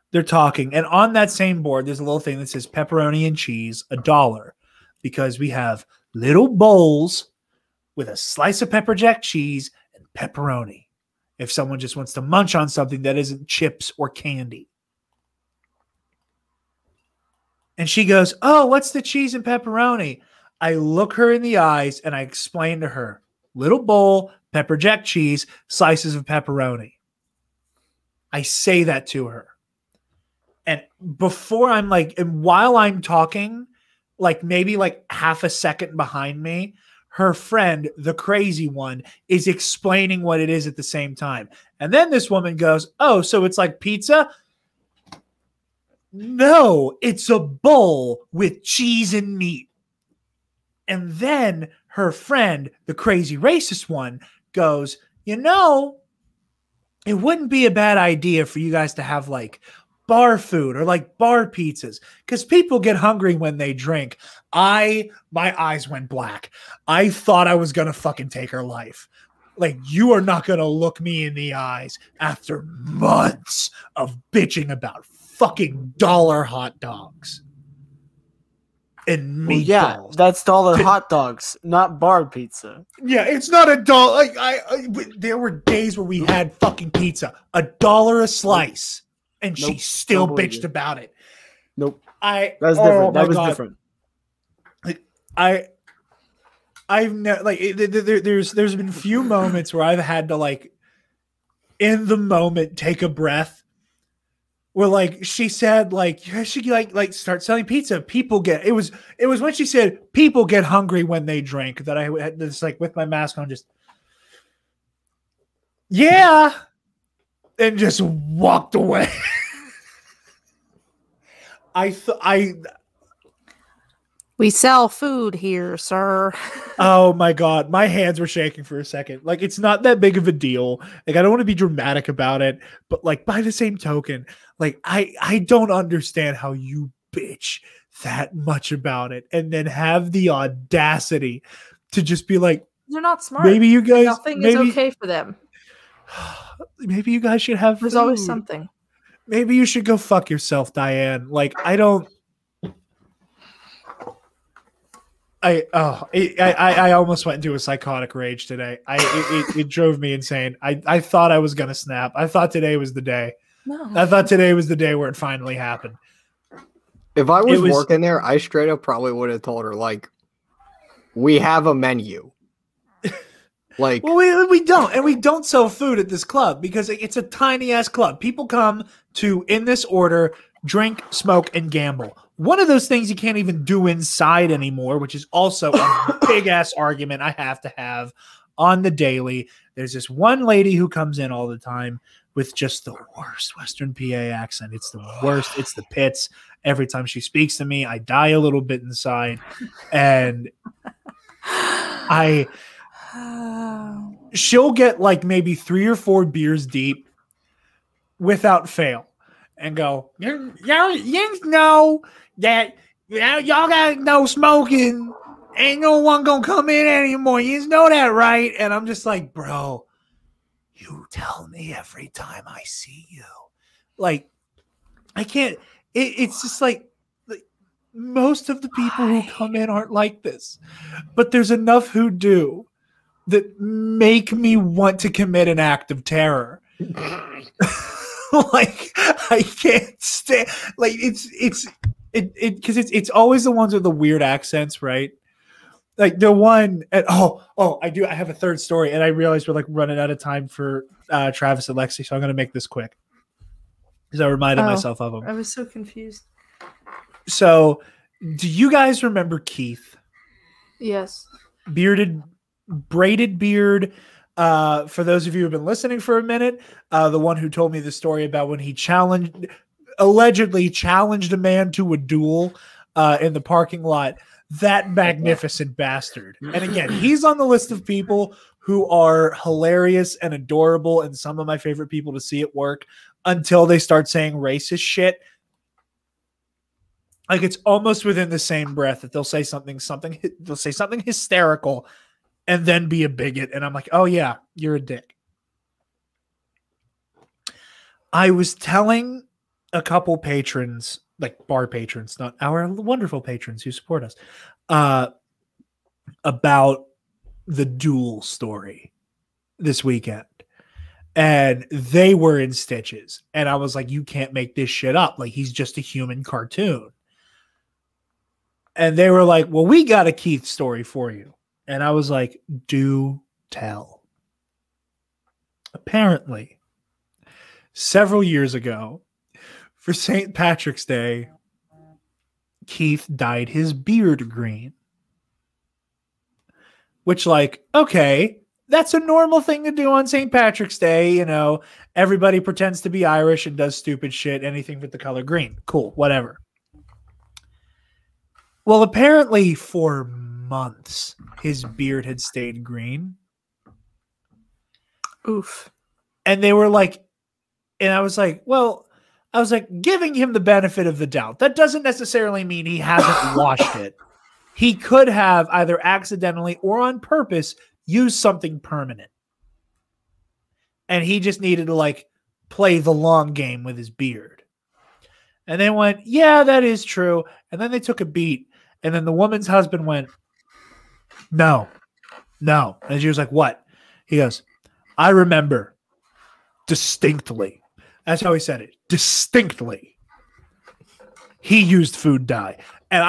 they're talking. And on that same board, there's a little thing that says pepperoni and cheese, $1. Because we have little bowls with a slice of pepper jack cheese and pepperoni. If someone just wants to munch on something that isn't chips or candy. And she goes, "Oh, what's the cheese and pepperoni?" I look her in the eyes and I explain to her, little bowl, pepper jack cheese, slices of pepperoni. I say that to her. And before I'm like, and while I'm talking, like maybe like half a second behind me, her friend, the crazy one, is explaining what it is at the same time. And then this woman goes, "Oh, so it's like pizza?" No, it's a bowl with cheese and meat. And then her friend, the crazy racist one, goes, "You know, it wouldn't be a bad idea for you guys to have like bar food or like bar pizzas because people get hungry when they drink." My eyes went black. I thought I was going to fucking take her life. Like, you are not going to look me in the eyes after months of bitching about fucking $1 hot dogs and meatballs. Well, yeah, that's $1 hot dogs, not bar pizza. Yeah, it's not $1. Like, there were days where we had fucking pizza, $1 a slice, and she still bitched about it. Nope. That's different. That was different. I I've never like there's been few moments where I've had to like in the moment take a breath. Where like she said like she like start selling pizza. People get it was when she said people get hungry when they drink that I had this like with my mask on just yeah, and just walked away. We sell food here, sir. Oh my God. My hands were shaking for a second. Like, it's not that big of a deal. Like, I don't want to be dramatic about it, but like by the same token, like I don't understand how you bitch that much about it and then have the audacity to just be like, They're not smart. maybe you guys, Nothing is okay for them. Maybe you guys should have There's food. always something. Maybe you should go fuck yourself, Diane. Like, I almost went into a psychotic rage today. It drove me insane. I thought I was gonna snap. I thought today was the day. No. I thought today was the day where it finally happened. If I was working there, I straight up probably would have told her, like, we have a menu. Like, well, we don't, and we don't sell food at this club because it's a tiny ass club. People come to, in this order, drink, smoke, and gamble. One of those things you can't even do inside anymore, which is also a big ass argument I have to have on the daily. There's this one lady who comes in all the time with just the worst Western PA accent. It's the worst. It's the pits. Every time she speaks to me, I die a little bit inside, and she'll get like maybe 3 or 4 beers deep without fail and go, you know that y'all got no smoking. Ain't no one gonna come in anymore. You know that, right? And I'm just like, bro, you tell me every time I see you. Like, I can't. It's just like most of the people who come in aren't like this, but there's enough who do that make me want to commit an act of terror. Like, I can't stand. Like, it's because it's always the ones with the weird accents, right? Like the one at I have a third story, and I realized we're like running out of time for Travis and Lexi, so I'm gonna make this quick because I reminded myself of them. I was so confused. So, do you guys remember Keith? Yes. Braided beard. For those of you who have been listening for a minute, the one who told me the story about when he allegedly challenged a man to a duel in the parking lot. That magnificent bastard. And again, he's on the list of people who are hilarious and adorable and some of my favorite people to see at work until they start saying racist shit. Like, it's almost within the same breath that they'll say something hysterical and then be a bigot. And I'm like, oh yeah, you're a dick. I was telling a couple patrons, like bar patrons, not our wonderful patrons who support us, about the duel story this weekend. And they were in stitches. And I was like, you can't make this shit up. Like, he's just a human cartoon. And they were like, well, we got a Keith story for you. And I was like, do tell. Apparently, several years ago, for St. Patrick's Day, Keith dyed his beard green. Which, like, okay, that's a normal thing to do on St. Patrick's Day. You know, everybody pretends to be Irish and does stupid shit, anything with the color green. Cool, whatever. Well, apparently for months, his beard had stayed green. Oof. And they were like, and I was like, giving him the benefit of the doubt. That doesn't necessarily mean he hasn't washed it. He could have either accidentally or on purpose used something permanent. And he just needed to like play the long game with his beard. And they went, yeah, that is true. And then they took a beat. And then the woman's husband went, no. And she was like, what? He goes, I remember distinctly. That's how he said it. Distinctly. He used food dye. And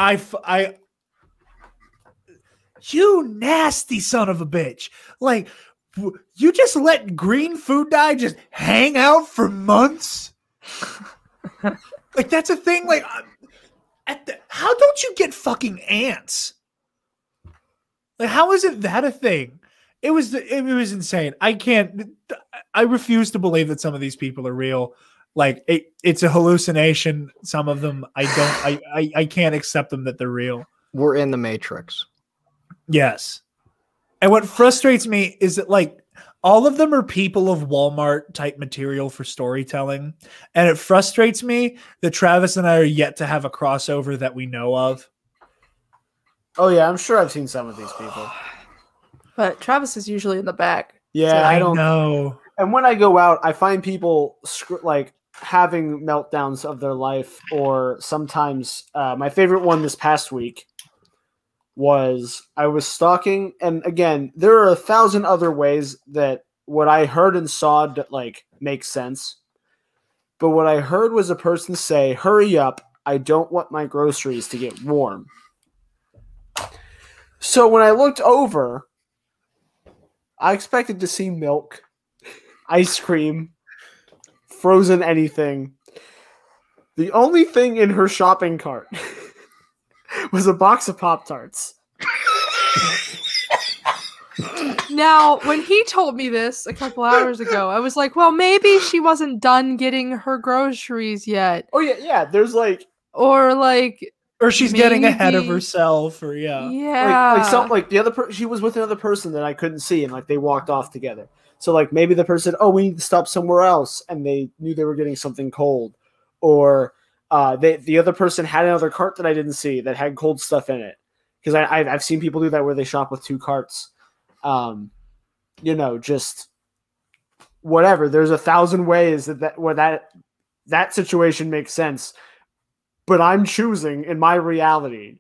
You nasty son of a bitch. Like, you just let green food dye just hang out for months? Like, that's a thing. Like, how don't you get fucking ants? Like, how isn't that a thing? It was insane. I refuse to believe that some of these people are real. Like, it's a hallucination. Some of them, I can't accept them that they're real. We're in the Matrix. Yes. And what frustrates me is that, like, all of them are people of Walmart type material for storytelling. And it frustrates me that Travis and I are yet to have a crossover that we know of. Oh, yeah, I'm sure I've seen some of these people. But Travis is usually in the back. Yeah, So I don't know. And when I go out, I find people like having meltdowns of their life, or sometimes my favorite one this past week was I was stalking, and again, there are 1,000 other ways that what I heard and saw like makes sense. But what I heard was a person say, "Hurry up, I don't want my groceries to get warm." So when I looked over, I expected to see milk, ice cream, frozen anything. The only thing in her shopping cart was a box of Pop-Tarts. Now, when he told me this a couple hours ago, I was like, well, maybe she wasn't done getting her groceries yet. Oh, yeah, there's like... Or she's getting ahead of maybe- herself, or yeah. Like the other she was with another person that I couldn't see, and like they walked off together. So like maybe the person, oh, we need to stop somewhere else, and they knew they were getting something cold, or the other person had another cart that I didn't see that had cold stuff in it, because I've seen people do that where they shop with 2 carts. Just whatever. There's 1,000 ways that situation makes sense. But I'm choosing in my reality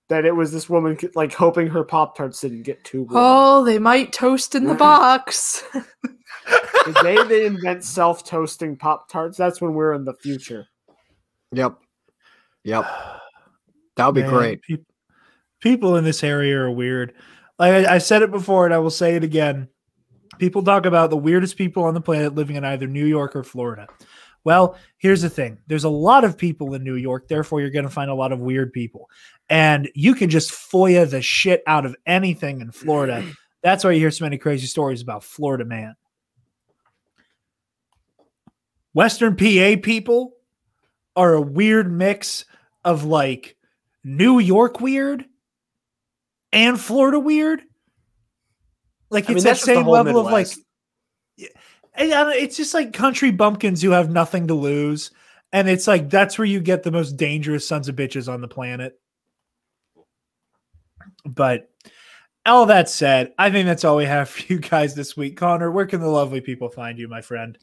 that it was this woman like hoping her Pop-Tarts didn't get too warm. Oh, they might toast in the box. The day they invent self-toasting Pop-Tarts, that's when we're in the future. Yep. That would be great. People in this area are weird. Like I said it before, and I will say it again. People talk about the weirdest people on the planet living in either New York or Florida. Well, here's the thing. There's a lot of people in New York, therefore you're going to find a lot of weird people. And you can just FOIA the shit out of anything in Florida. That's why you hear so many crazy stories about Florida man. Western PA people are a weird mix of like New York weird and Florida weird. Like it's that same level of like... It's just like country bumpkins who have nothing to lose. And it's like, that's where you get the most dangerous sons of bitches on the planet. But all that said, I think that's all we have for you guys this week. Connor, where can the lovely people find you, my friend?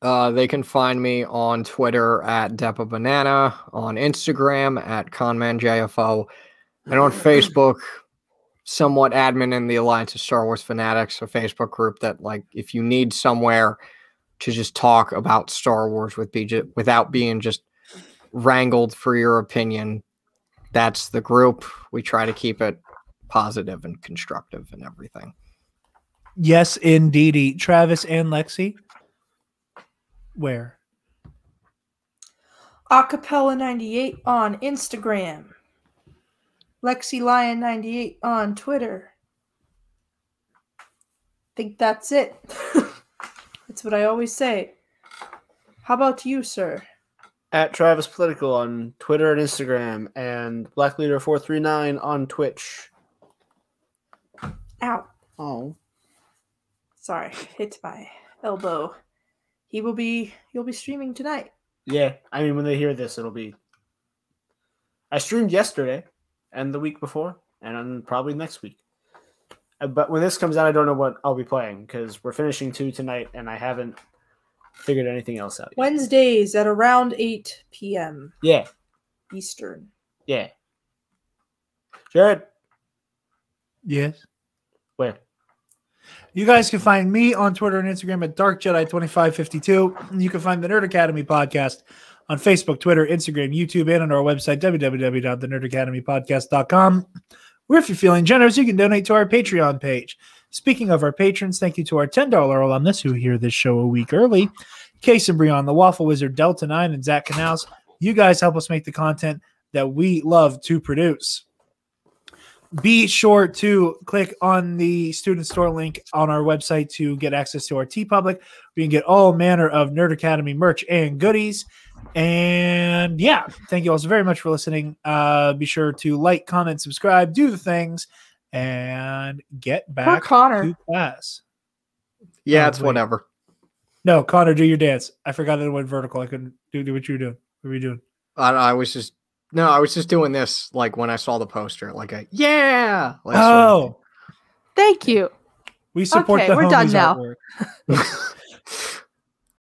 They can find me on Twitter at DepaBanana, on Instagram at ConmanJFO, and on Facebook, somewhat admin in the Alliance of Star Wars Fanatics, a Facebook group that, like, if you need somewhere to just talk about Star Wars without being just wrangled for your opinion, that's the group. We try to keep it positive and constructive and everything. Yes, indeedy. Travis and Lexi, where? Acapella 98 on Instagram. Lexi Lion 98 on Twitter. Think that's it. That's what I always say. How about you, sir? At Travis Political on Twitter and Instagram, and BlackLeader439 on Twitch. Ow. Oh. Sorry, hit my elbow. You'll be streaming tonight. Yeah, I mean, when they hear this, it'll be... I streamed yesterday, and the week before, and probably next week. But when this comes out, I don't know what I'll be playing, because we're finishing 2 tonight, and I haven't figured anything else out yet. Wednesdays at around 8 p.m. Yeah. Eastern. Yeah. Jarod? Yes. Where? You guys can find me on Twitter and Instagram at DarkJedi2552. You can find the Nerd Academy podcast on Facebook, Twitter, Instagram, YouTube, and on our website, www.thenerdacademypodcast.com. Or if you're feeling generous, you can donate to our Patreon page. Speaking of our patrons, thank you to our $10 alumnus who hear this show a week early. Case and Brian, the Waffle Wizard, Delta 9, and Zach Canals. You guys help us make the content that we love to produce. Be sure to click on the student store link on our website to get access to our TeePublic. We can get all manner of Nerd Academy merch and goodies. And yeah, thank you all so very much for listening. Be sure to like, comment, subscribe, do the things, and get back to class. Yeah, it's whatever. No, Connor, do your dance. I forgot it went vertical. I couldn't do what you were doing. What were you doing? I was just doing this like when I saw the poster, like a yeah. Like oh, thank you. We support the we're done homies now. artwork.